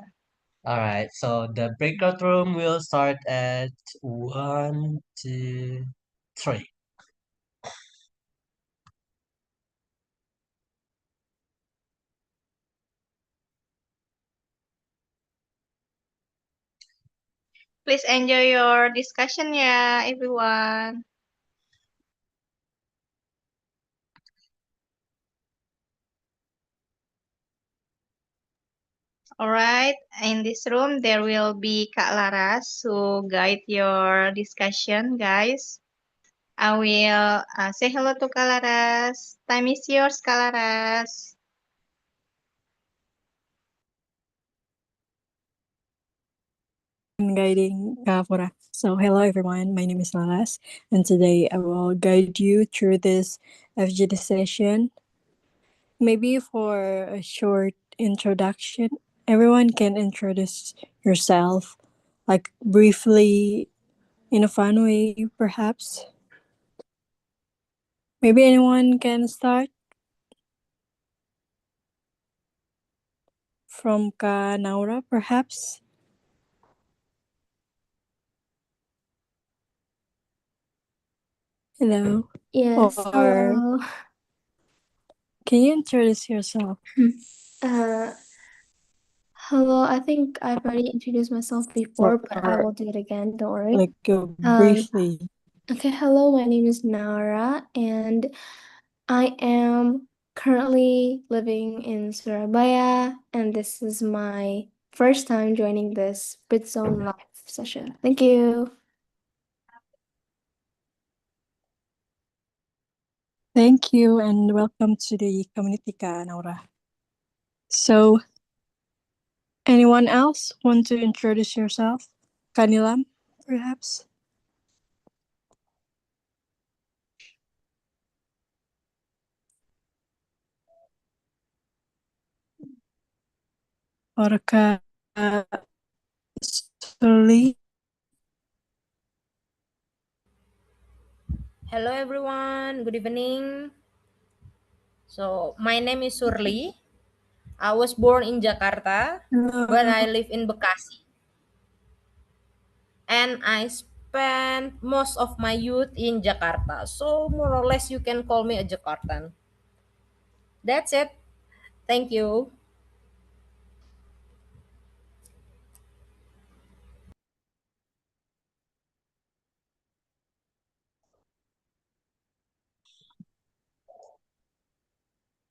All right. So the breakout room will start at 1, 2, 3. Please enjoy your discussion, yeah, everyone. All right, in this room there will be Kak Laras who guide your discussion, guys. I will say hello to Kak Laras. Time is yours, Kak Laras. Guiding Kapura. So, hello everyone, my name is Lalas, and today I will guide you through this FGD session. Maybe for a short introduction, everyone can introduce yourself, like briefly in a fun way, perhaps. Maybe anyone can start from Ka Naura, perhaps. Hello. Yes, Or hello. can you introduce yourself? Uh, hello, I think I've already introduced myself before, but I Or will do it again, don't worry. like Um, briefly. okay, hello, my name is Nara, and I am currently living in Surabaya, and this is my first time joining this Britzone live session. Thank you. Thank you and welcome to the community Ka Naura. So, anyone else want to introduce yourself? Kanilam, perhaps? Or Ka Suli? Hello everyone, good evening. So my name is Surli. I was born in Jakarta, but I Hello. live in Bekasi. And I spent most of my youth in Jakarta. So more or less you can call me a Jakartan. That's it. Thank you.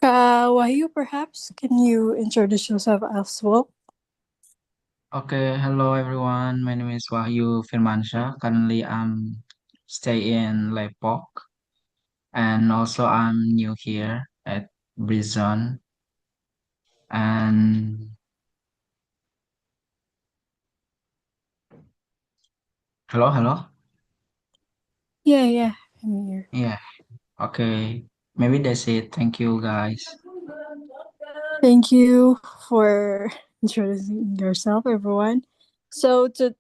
Ka Wahyu, perhaps? Can you introduce yourself as well? Okay, hello everyone. My name is Wahyu Firmansyah. Currently, I'm stay in Lepok, and also I'm new here at Britzone. And hello. Yeah, I'm here. Yeah. Okay. Maybe that's it. Thank you, guys. Thank you for introducing yourself, everyone. So to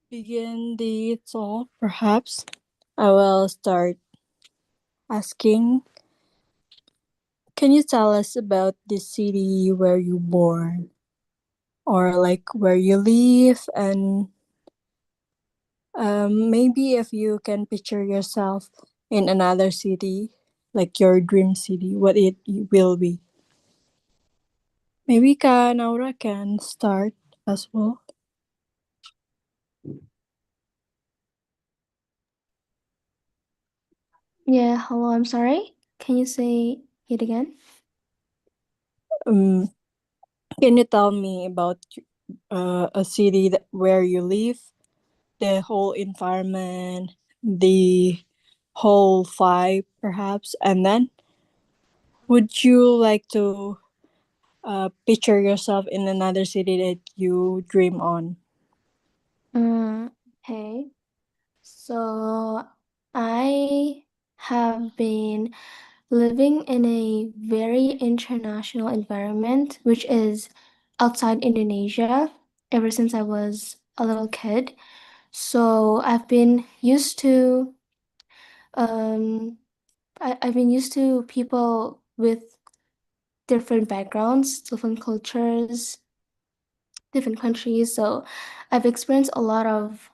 begin the talk, perhaps I will start asking. Can you tell us about the city where you born, or like where you live, and maybe if you can picture yourself in another city, like your dream city, what it will be? Maybe Ka Naura can start as well. Yeah, hello, I'm sorry. Can you say it again? Um, can you tell me about a city where you live, the whole environment, the whole vibe, perhaps, and then would you like to picture yourself in another city that you dream on? Okay. So I have been living in a very international environment, which is outside Indonesia, ever since I was a little kid. So um, I've been used to people with different backgrounds, different cultures, different countries. So I've experienced a lot of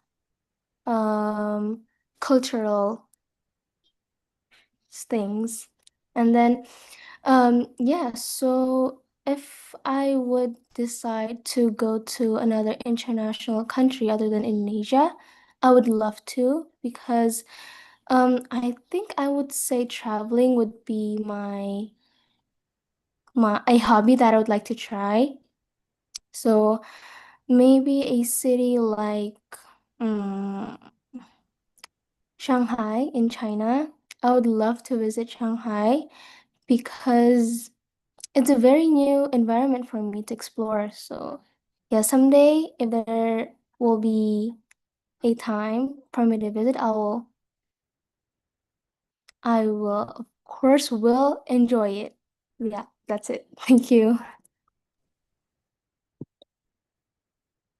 um, cultural things. And then, yeah, so if I would decide to go to another international country other than Indonesia, I would love to because I think I would say traveling would be my a hobby that I would like to try. So maybe a city like um, Shanghai in China. I would love to visit Shanghai because it's a very new environment for me to explore. So, yeah, someday if there will be a time for me to visit, I will, of course, will enjoy it. Yeah, that's it. Thank you.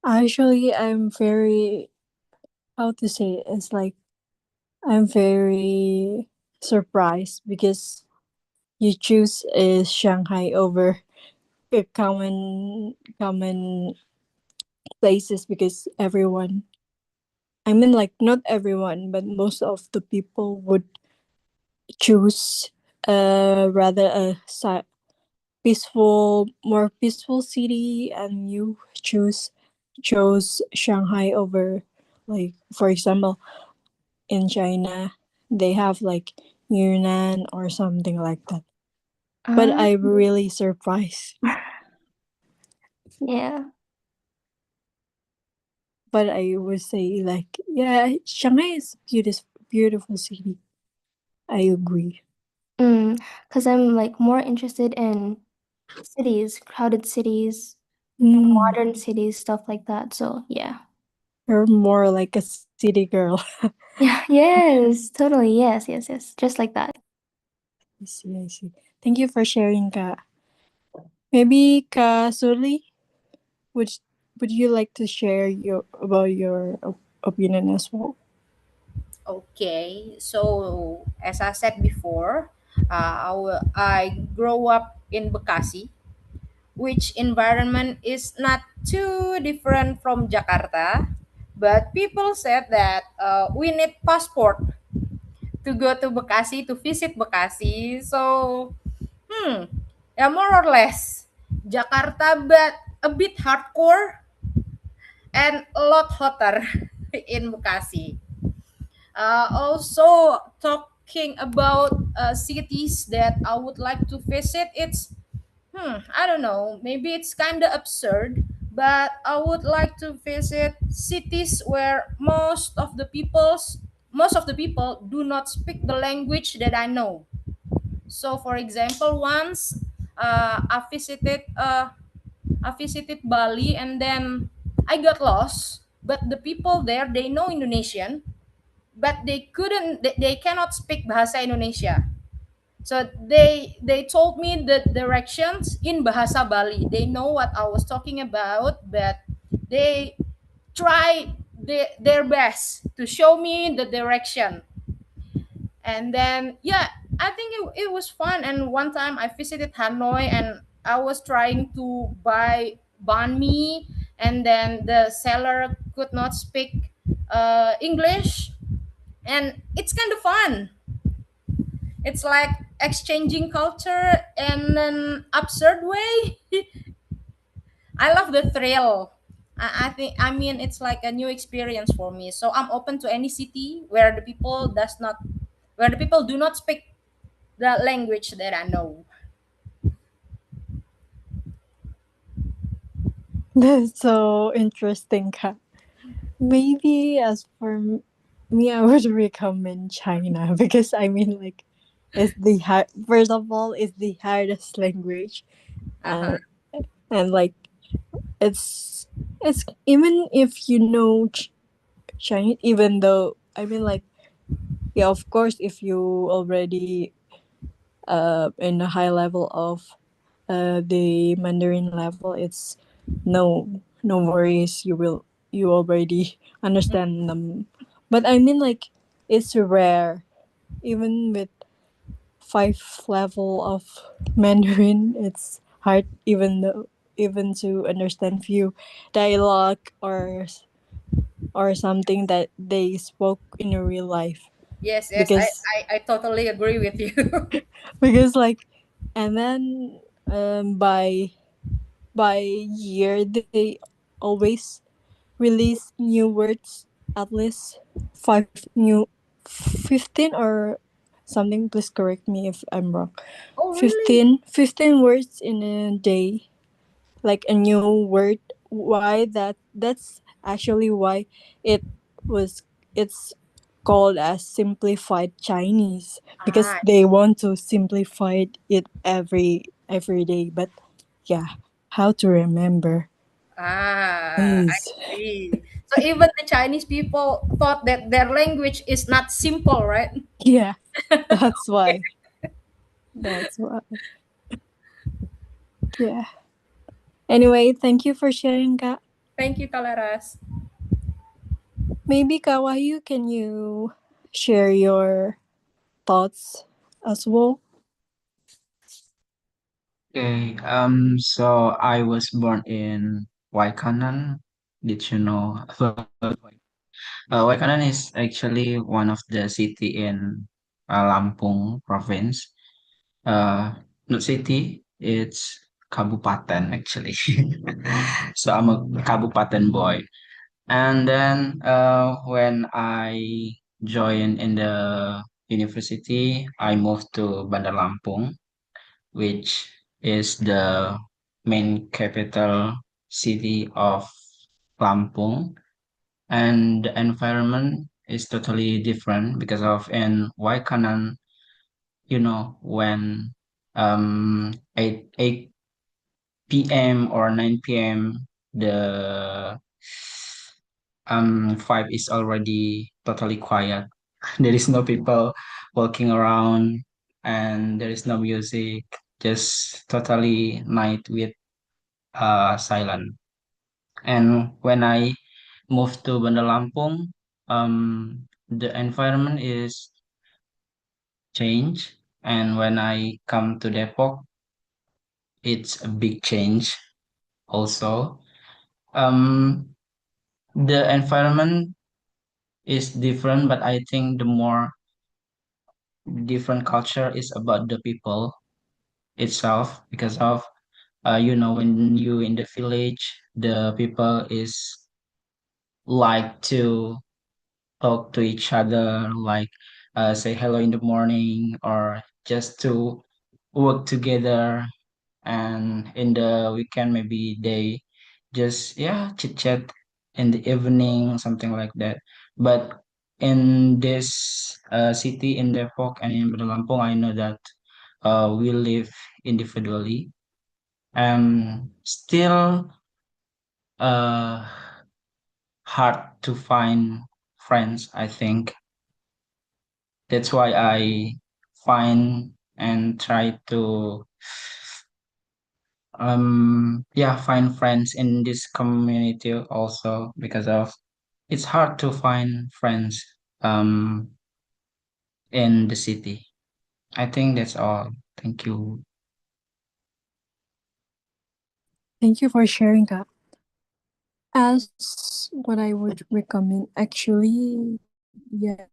Actually, I'm very, how to say it, it's like I'm very surprised because you choose Shanghai over common places because everyone, I mean, like not everyone, but most of the people would choose rather peaceful, more peaceful city, and you chose Shanghai over, like, for example, in China they have like Yunnan or something like that. But Ah, I'm really surprised. yeah. But I would say like, yeah, Shanghai is beautiful city. I agree. Because I'm like more interested in cities, crowded cities, Mm, modern cities, stuff like that. So, yeah. you're more like a city girl. Yeah, yes, totally. Yes, yes, yes. Just like that. I see, I see. Thank you for sharing, Ka. Maybe Ka Surli, would would you like to share your about your opinion as well? Okay, so as I said before, I grow up in Bekasi, which environment is not too different from Jakarta, but people said that we need passport to go to Bekasi to visit Bekasi. So, yeah, more or less Jakarta, but a bit hardcore and a lot hotter in Bekasi. Also, talking about cities that I would like to visit, it's I don't know, maybe it's kind of absurd, but I would like to visit cities where most of the people do not speak the language that I know. So, for example, once I visited Bali, and then I got lost. But the people there, they know Indonesian, but they cannot speak bahasa Indonesia. So they told me the directions in bahasa Bali. They know what I was talking about, but they try their best to show me the direction. And then, yeah, I think it was fun. And one time I visited Hanoi, and I was trying to buy banh mi, and then the seller could not speak English, and it's kind of fun. It's like exchanging culture in an absurd way. I love the thrill. I mean, it's like a new experience for me. So I'm open to any city where the people do not speak the language that I know. That's so interesting, Ka. Maybe as for me, I would recommend China because I mean, like, it's the first of all, it's the hardest language, Uh-huh. uh, and like, it's even if you know Chinese, even though I mean, like, yeah, of course, if you already in a high level of the Mandarin level, it's no worries. You already understand them. But I mean, like, it's rare. Even with five level of Mandarin, it's hard even to understand few dialogue or something that they spoke in a real life Yes, yes, because I totally agree with you. because like and then by year they always release new words, at least five new 15 or something. Please correct me if I'm wrong. Oh, really? 15 words in a day, like a new word. Why that's actually why it was it's called as simplified Chinese, because Ah, they want to simplify it every day. But yeah, how to remember I is see. So even the Chinese people thought that their language is not simple, right? yeah, that's why. That's why. Yeah. Anyway, thank you for sharing, Kak. Thank you, Kalaras. Maybe Kak Wahyu, can you share your thoughts as well? Okay, so I was born in Waikanan. Did you know about Waikanan is actually one of the city in Lampung province. Uh, not city, it's kabupaten actually. So I'm a kabupaten boy. And then when I joined in the university, I moved to Bandar Lampung, which is the main capital city of Lampung. And the environment is totally different because of in Waikanan, when 8 p.m. or 9 p.m. the vibe is already totally quiet. There is no people walking around and there is no music, just totally night with silent. And when I moved to Bandar Lampung, the environment is change. And when I come to Depok, it's a big change also. Um, the environment is different, but I think the more different culture is about the people itself because of when you in the village, the people is like to talk to each other, like say hello in the morning or just to work together, and in the weekend maybe they just chit chat in the evening, something like that. But in this city in Depok and in Bandar Lampung, I know that we live individually and still uh, hard to find friends. I think that's why I find and try to find friends in this community also because of it's hard to find friends um in the city. I think that's all. Thank you. Thank you for sharing, Kak. As what I would recommend, actually, yeah,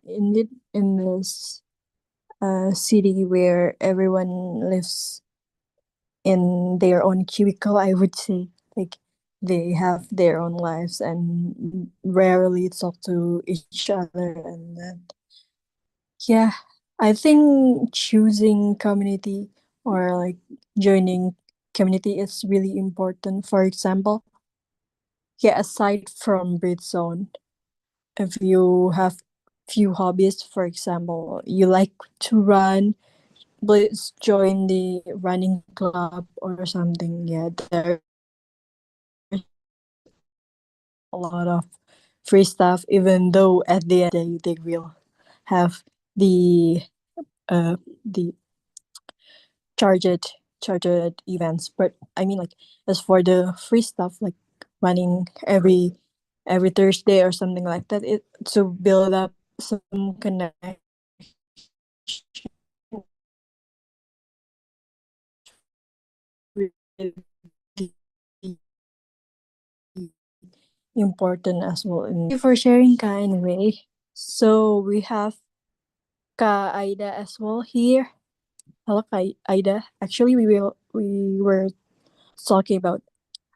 in this city where everyone lives in their own cubicle, I would say, like, they have their own lives and rarely talk to each other, and then yeah, I think choosing community or like joining community is really important. For example, yeah, aside from Britzone, if you have few hobbies, for example, you like to run, please join the running club or something. Yeah, there's a lot of free stuff, even though at the end of the day they will have the the charged charged events. But I mean, like, as for the free stuff, like running every Thursday or something like that, it to build up some connection important as well. And thank you for sharing, Ka, anyway. So we have Ka Aida as well here. Hello, Ka Aida. Actually, we were talking about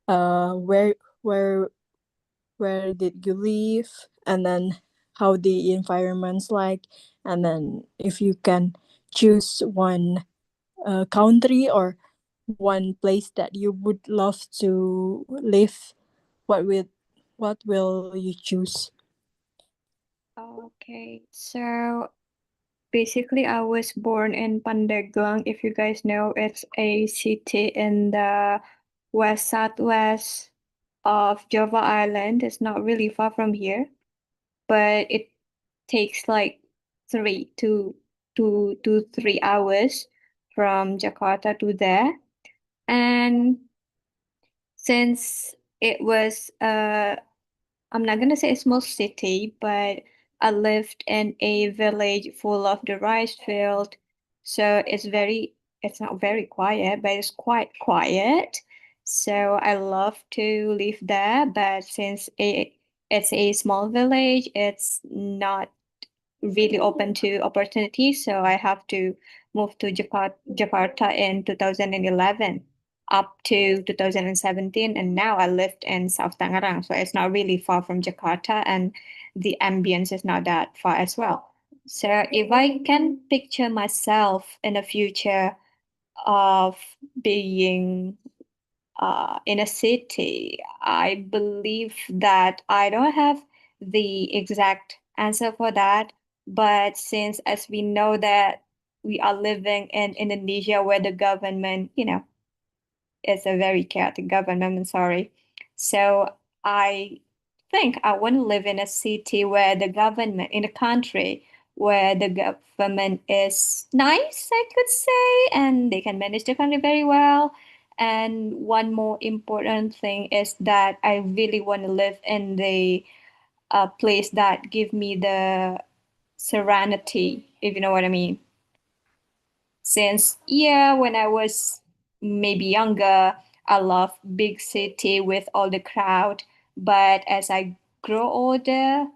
where where where did you live, and then how the environment's like, and then if you can choose one country or one place that you would love to live, what will you choose? Okay, so basically, I was born in Pandeglang. If you guys know, it's a city in the west southwest of Java Island. It's not really far from here, but it takes like 3 to 3 hours from Jakarta to there. And since it was I'm not gonna say a small city, but I lived in a village full of the rice field. So it's not very quiet, but it's quite quiet. So I love to live there, but since it's a small village, it's not really open to opportunities. So I have to move to Jakarta in 2011 up to 2017, and now I lived in South Tangerang, so it's not really far from Jakarta, and the ambience is not that far as well. So if I can picture myself in the future of being in a city, I believe that I don't have the exact answer for that. But since, as we know, that we are living in Indonesia where the government, is a very chaotic government, I'm sorry. So I think I want to live in a city where the government, in a country where the government is nice, I could say, and they can manage the country very well. And one more important thing is that I really want to live in the place that give me the serenity, if you know what I mean. Since, yeah, when I was maybe younger, I love big city with all the crowd. But as I grow older,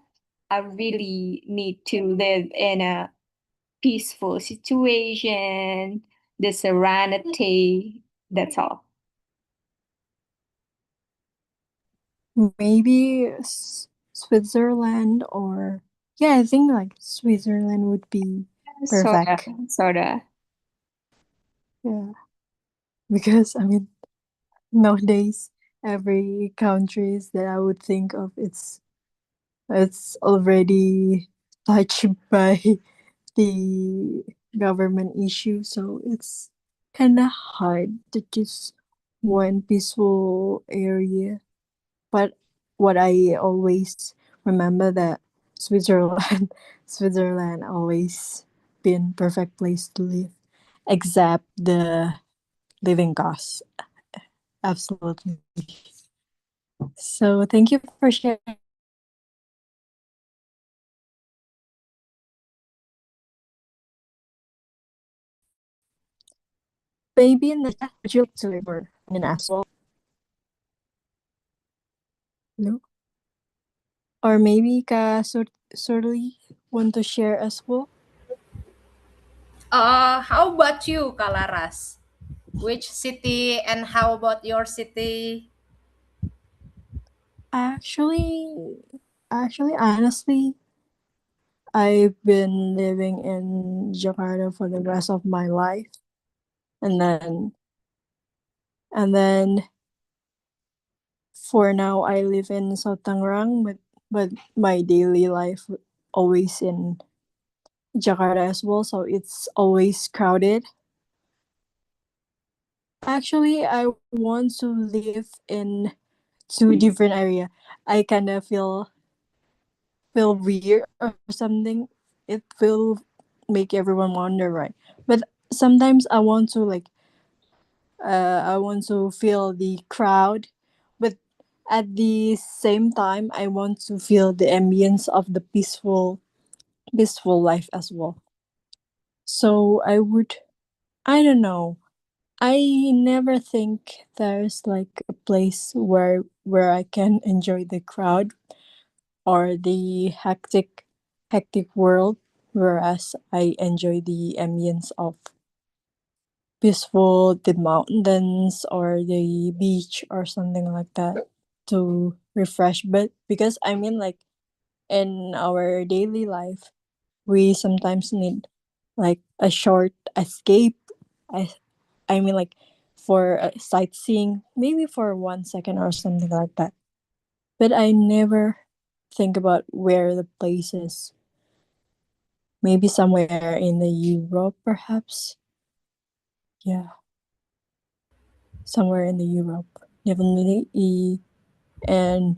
I really need to live in a peaceful situation, the serenity. That's all. Maybe Switzerland, or yeah, I think like Switzerland would be Sorta, perfect. sorta. Yeah, because I mean nowadays every countries that I would think of, it's already touched by the government issue, so it's kind of hard to choose one peaceful area. But what I always remember that Switzerland, Switzerland always been perfect place to live, except the living costs. Absolutely. So thank you for sharing. Maybe in the would you like to live or in as well? No? Or maybe Ka Surly want to share as well? How about you, Kalaras? Which city and how about your city? Actually, honestly, I've been living in Jakarta for the rest of my life, and then And then for now, I live in South Tangerang, but my daily life always in Jakarta as well, so it's always crowded. Actually, I want to live in two different area. I kind of feel weird or something. It will make everyone wonder, right? But sometimes I want to feel the crowd, but at the same time I want to feel the ambience of the peaceful life as well. So I don't know. I never think there's like a place where I can enjoy the crowd or the hectic world, whereas I enjoy the ambience of peaceful the mountains or the beach or something like that to refresh. But because I mean, like, in our daily life we sometimes need like a short escape. I i mean, like, for sightseeing, maybe for 1 second or something like that, but I never think about where the place is. Maybe somewhere in the Europe, perhaps. Yeah, somewhere in the Europe, definitely, and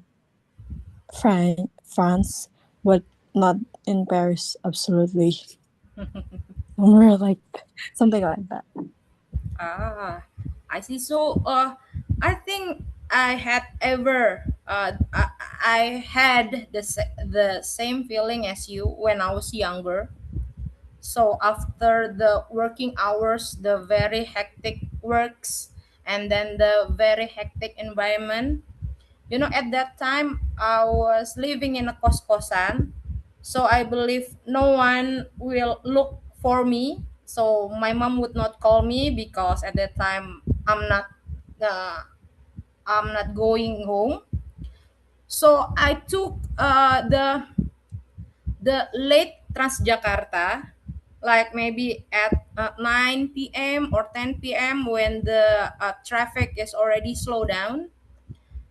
France, but not in Paris. Absolutely, somewhere like something like that. Ah, I see. So, I think I had the same feeling as you when I was younger. So after the working hours, the very hectic works, and then the very hectic environment, at that time I was living in a kos-kosan, so I believe no one will look for me. So my mom would not call me because at that time uh, I'm not going home. So I took the late Transjakarta, like maybe at 9 p.m. or 10 p.m. when the traffic is already slowed down.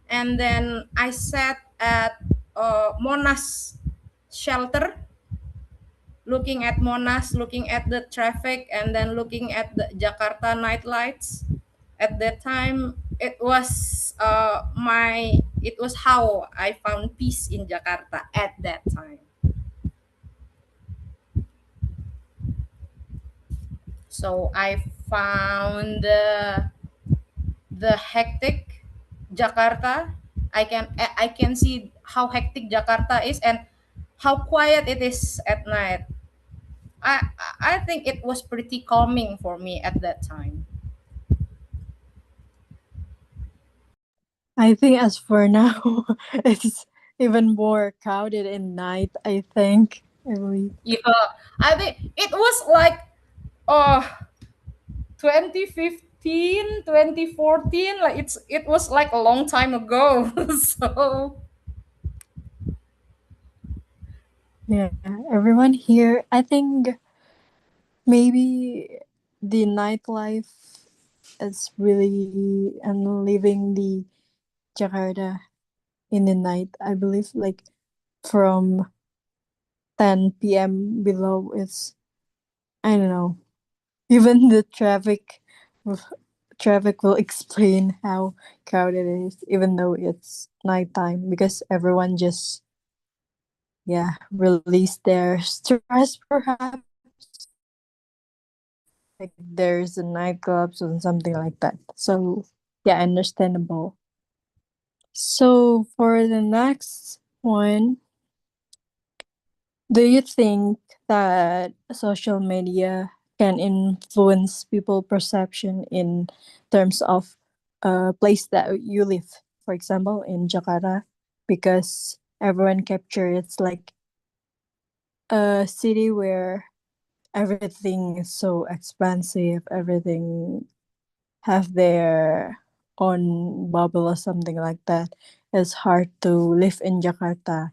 And then I sat at Monas shelter, looking at Monas, looking at the traffic, and then looking at the Jakarta night lights. At that time, it was how I found peace in Jakarta at that time. So I found the hectic Jakarta. I can see how hectic Jakarta is and how quiet it is at night. I think it was pretty calming for me at that time. I think as for now, it's even more crowded in night. I think. I believe. Yeah, I think it was like uh 2015, 2014. Like it was like a long time ago. So Yeah, everyone here. I think maybe the nightlife is really and living the Jakarta in the night. I believe like from 10 p.m. below, it's, I don't know. Even the traffic will explain how crowded it is, even though it's nighttime, because everyone just, yeah, release their stress, perhaps. Like there's a nightclubs or something like that. So yeah, understandable. So for the next one, do you think that social media can influence people perception in terms of a place that you live? For example, in Jakarta, because everyone capture it's like a city where everything is so expensive, everything have their own bubble or something like that. It's hard to live in Jakarta.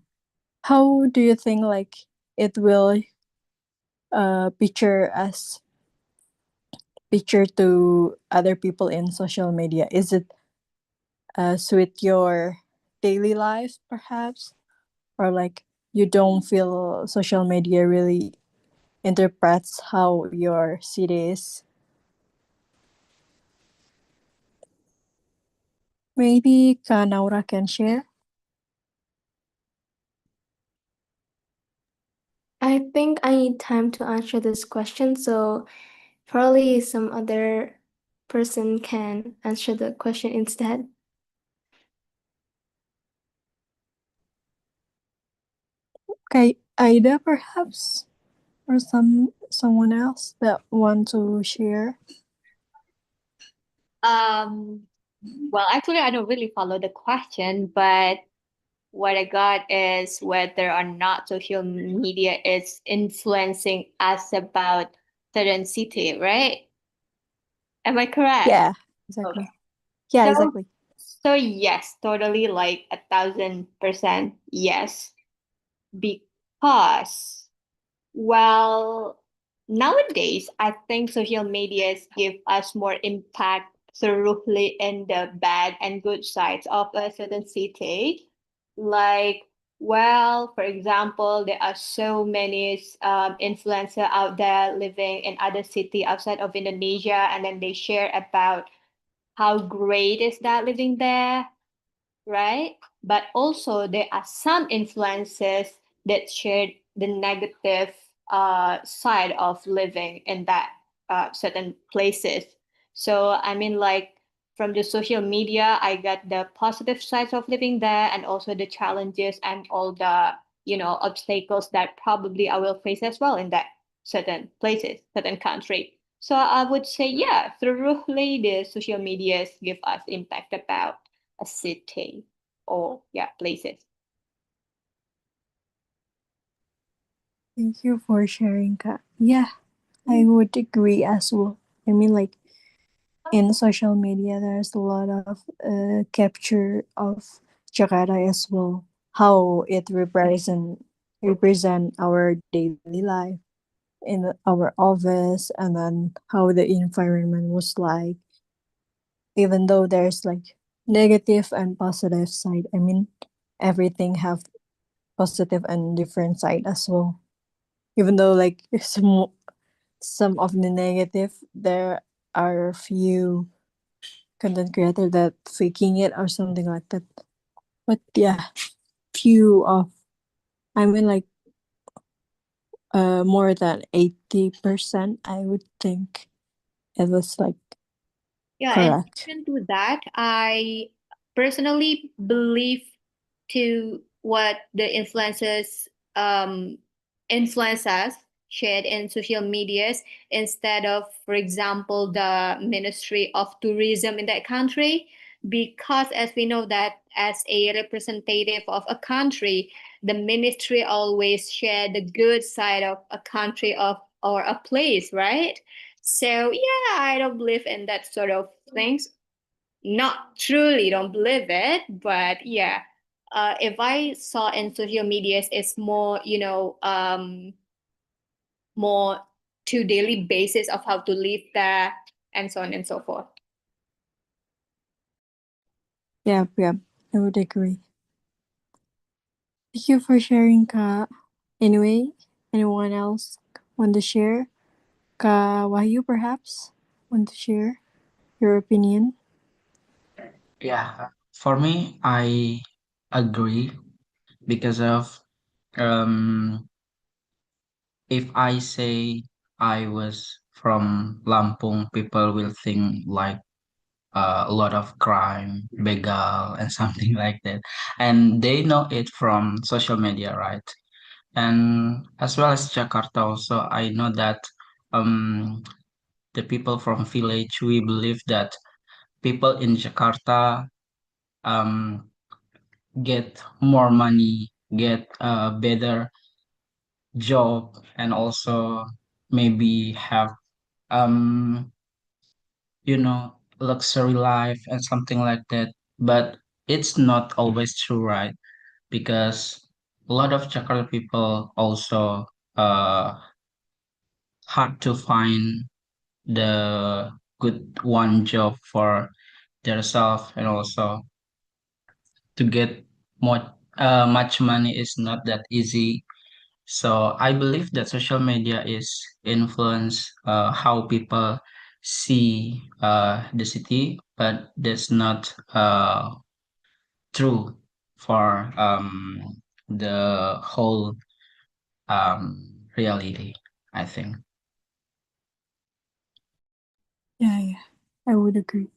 How do you think like it will picture us picture to other people in social media? Is it suit your daily life, perhaps, or like you don't feel social media really interprets how your city is? Maybe Kanaura can share. I think I need time to answer this question, so probably some other person can answer the question instead. Okay, Aida, perhaps, or someone else that want to share. Well, actually, I don't really follow the question, but what I got is whether or not social media is influencing us about certain city, right? Am I correct? Yeah, exactly. Okay. Yeah, So, exactly. so yes, totally like 1,000% yes, because well, nowadays, I think social medias give us more impact thoroughly in the bad and good sides of a certain city. Like, well, for example, there are so many influencer out there living in other city outside of Indonesia, and then they share about how great is that living there, right? But also there are some influences that share the negative side of living in that certain places. So I mean, like from the social media, I got the positive sides of living there, and also the challenges and all the obstacles that probably I will face as well in that certain places, certain country. So I would say, yeah, thoroughly the social medias give us impact about a city or yeah places. Thank you for sharing, Ka. Yeah, I would agree as well. I mean, like in social media, there's a lot of capture of Jakarta as well. How it represent our daily life in our office, and then how the environment was like. Even though there's like negative and positive side. I mean, everything have positive and different side as well. Even though like some of the negative, there are few content creator that faking it or something like that. But yeah, few of, I mean, like more than 80%, I would think it was like Yeah, and correct. addition to that, I personally believe to what the influencers shared in social medias instead of, for example, the Ministry of Tourism in that country. Because as we know that as a representative of a country, the ministry always share the good side of a country of or a place, right? So yeah, I don't believe in that sort of things. Not truly don't believe it, but yeah. If I saw in social medias, it's more, more to daily basis of how to live there and so on and so forth. Yeah, yeah, I would agree. Thank you for sharing, Ka. Anyway, anyone else want to share? Ka Wahyu, perhaps, want to share your opinion? Yeah, for me, I agree because of um, if I say I was from Lampung, people will think like a lot of crime, begal, and something like that. And they know it from social media, right? And as well as Jakarta, also, I know that um, the people from village, we believe that people in Jakarta um, get more money, get a better job, and also maybe have um, luxury life and something like that. But it's not always true, right? Because a lot of Jakarta people also hard to find the good one job for themselves, and also to get much money is not that easy. So I believe that social media is influence how people see the city, but that's not true for the whole reality, I think. Yeah, I would agree.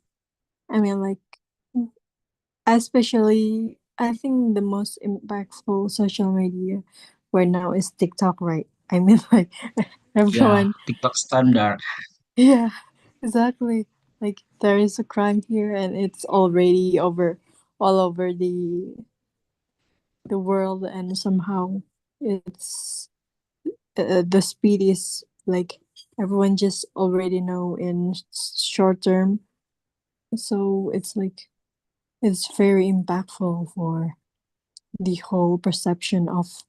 I mean, like, especially, I think the most impactful social media right now is TikTok, right? I mean, like, Yeah, everyone, TikTok standard. yeah, exactly. Like, there is a crime here, and it's already all over the world, and somehow it's the speed is like everyone just already know in short term, so it's like it's very impactful for the whole perception of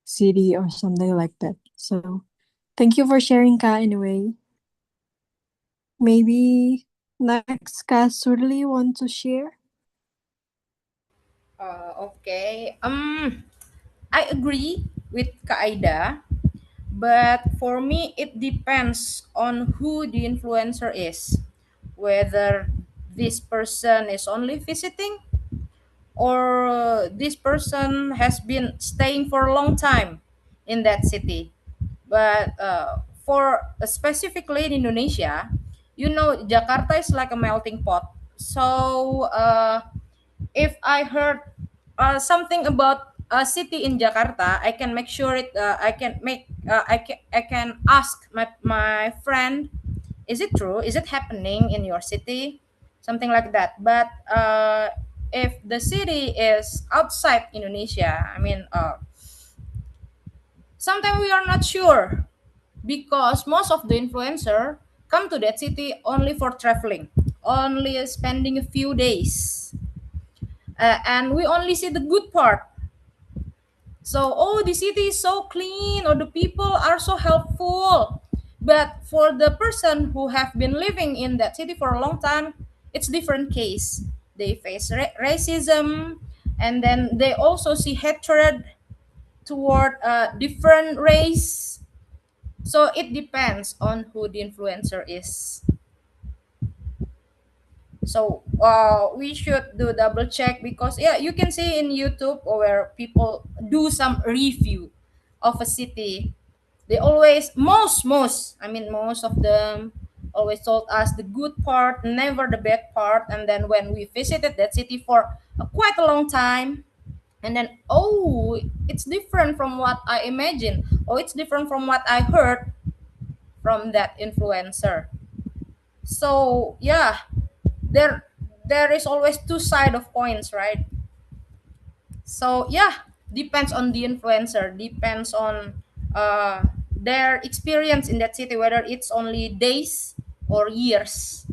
city or something like that. So thank you for sharing, Ka, anyway. Maybe next, Ka Surli want to share? Okay. I agree with Kaida, but for me it depends on who the influencer is. Whether this person is only visiting, or this person has been staying for a long time in that city. But for specifically in Indonesia, Jakarta is like a melting pot. So if I heard something about a city in Jakarta, I can make sure it. I can ask my friend, is it true? Is it happening in your city? Something like that. But if the city is outside Indonesia, sometimes we are not sure, because most of the influencer come to that city only for traveling, only spending a few days, and we only see the good part. So, oh, the city is so clean, or the people are so helpful. But for the person who have been living in that city for a long time, it's different case. They face racism, and then they also see hatred toward a different race. So it depends on who the influencer is. So we should do double check, because yeah, you can see in YouTube where people do some review of a city. They always most of them always told us the good part, never the bad part. And then when we visited that city for quite a long time, and then, oh, it's different from what I imagined. Oh, it's different from what I heard from that influencer. So yeah, there there is always two side of coins, right? So yeah, depends on the influencer, depends on their experience in that city, whether it's only days or years.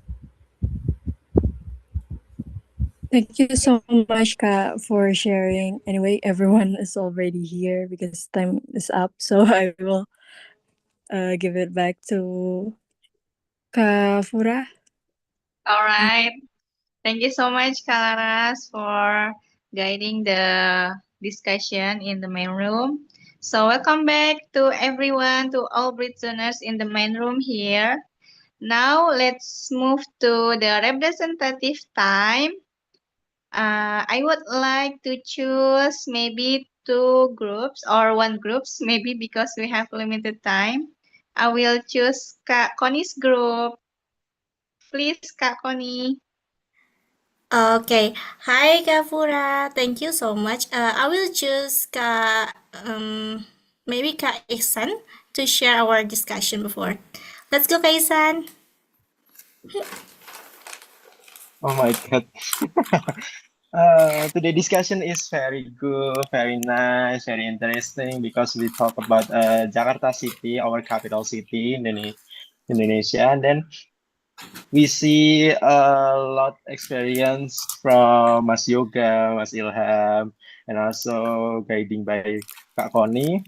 Thank you so much, Ka, for sharing. Anyway, everyone is already here because time is up. So I will give it back to Ka Fura. All right. Thank you so much, Kalaras, for guiding the discussion in the main room. So welcome back to everyone, to all Britzoners in the main room here. Now let's move to the representative time. I would like to choose maybe two groups or one groups, maybe because we have limited time. I will choose Kak Connie's group. Please, Kak Connie. Okay. Hi, Kafura. Thank you so much. I will choose maybe Ka Iksan to share our discussion before. Let's go, Ka Iksan. Oh my God. Today discussion is very good, very nice, very interesting because we talk about Jakarta City, our capital city in Indonesia, and then we see a lot experience from Mas Yoga, Mas Ilham, and also guiding by Kak Koni.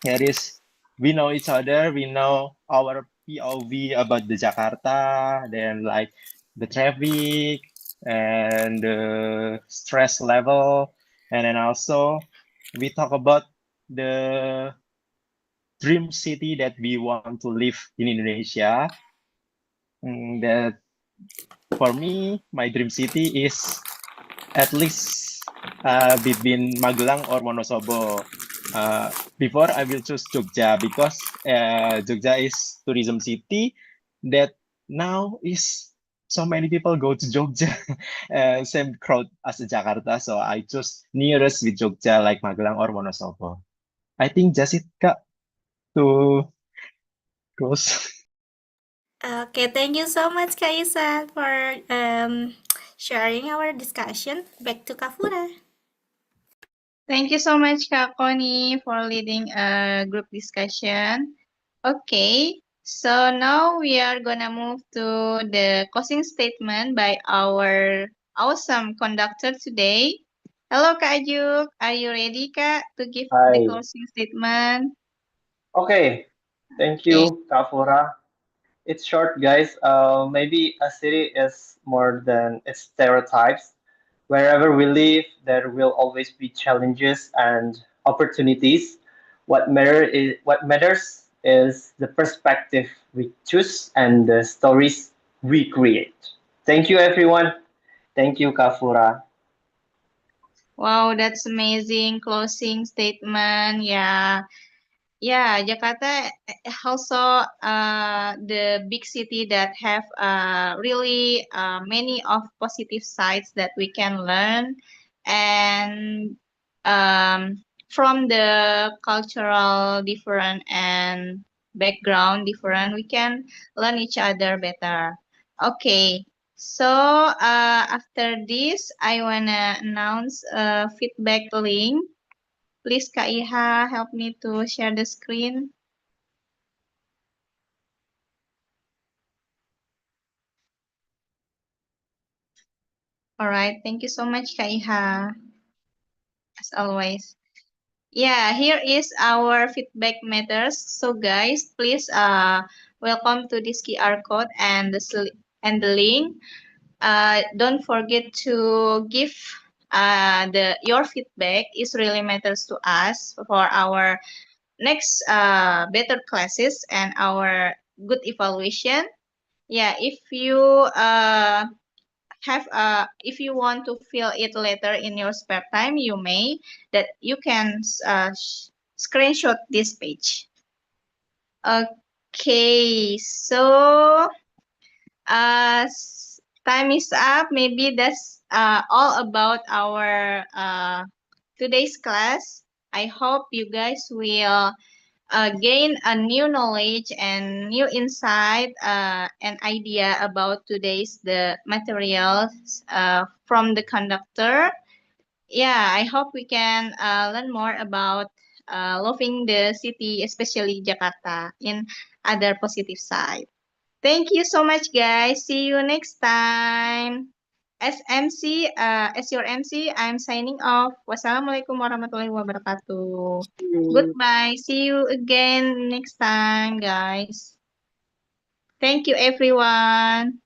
Here is we know each other, we know our POV about the Jakarta, then like the traffic and the stress level, and then also we talk about the dream city that we want to live in Indonesia. That for me, my dream city is at least between Magelang or Wonosobo. Before I will choose Jogja because Jogja is tourism city that now is so many people go to Jogja, same crowd as Jakarta. So I choose nearest with Jogja like Magelang or Wonosobo. I think just it Kak to close. Okay, thank you so much, Kaisa, for sharing our discussion. Back to Kafura. Thank you so much, Kak Connie, for leading a group discussion. Okay, so now we are gonna move to the closing statement by our awesome conductor today. Hello, Kak Ajuk. Are you ready, Kak, to give the Hi. closing statement? Okay. Thank Okay. you, Kafura. It's short, guys. Maybe a city is more than its stereotypes. Wherever we live, there will always be challenges and opportunities. What matters is the perspective we choose and the stories we create. Thank you, everyone. Thank you, Kafura. Wow, that's amazing closing statement. Yeah. Yeah, Jakarta also the big city that have really many of positive sides that we can learn, and from the cultural different and background different, we can learn each other better. Okay, so after this, I wanna announce a feedback link. Please, Kak Iha, help me to share the screen. All right, thank you so much, Kak Iha, as always. Yeah, here is our feedback matters. So guys, please welcome to this QR code and the link. Don't forget to give the your feedback is really matters to us for our next better classes and our good evaluation. Yeah, if you want to fill it later in your spare time, you may that you can screenshot this page. Okay, so time is up. Maybe that's all about our today's class. I hope you guys will gain a new knowledge and new insight and idea about today's the materials from the conductor. Yeah, I hope we can learn more about loving the city, especially Jakarta, in other positive side. Thank you so much, guys. See you next time. As your MC, I'm signing off. Wassalamualaikum warahmatullahi wabarakatuh. Goodbye. See you again next time, guys. Thank you, everyone.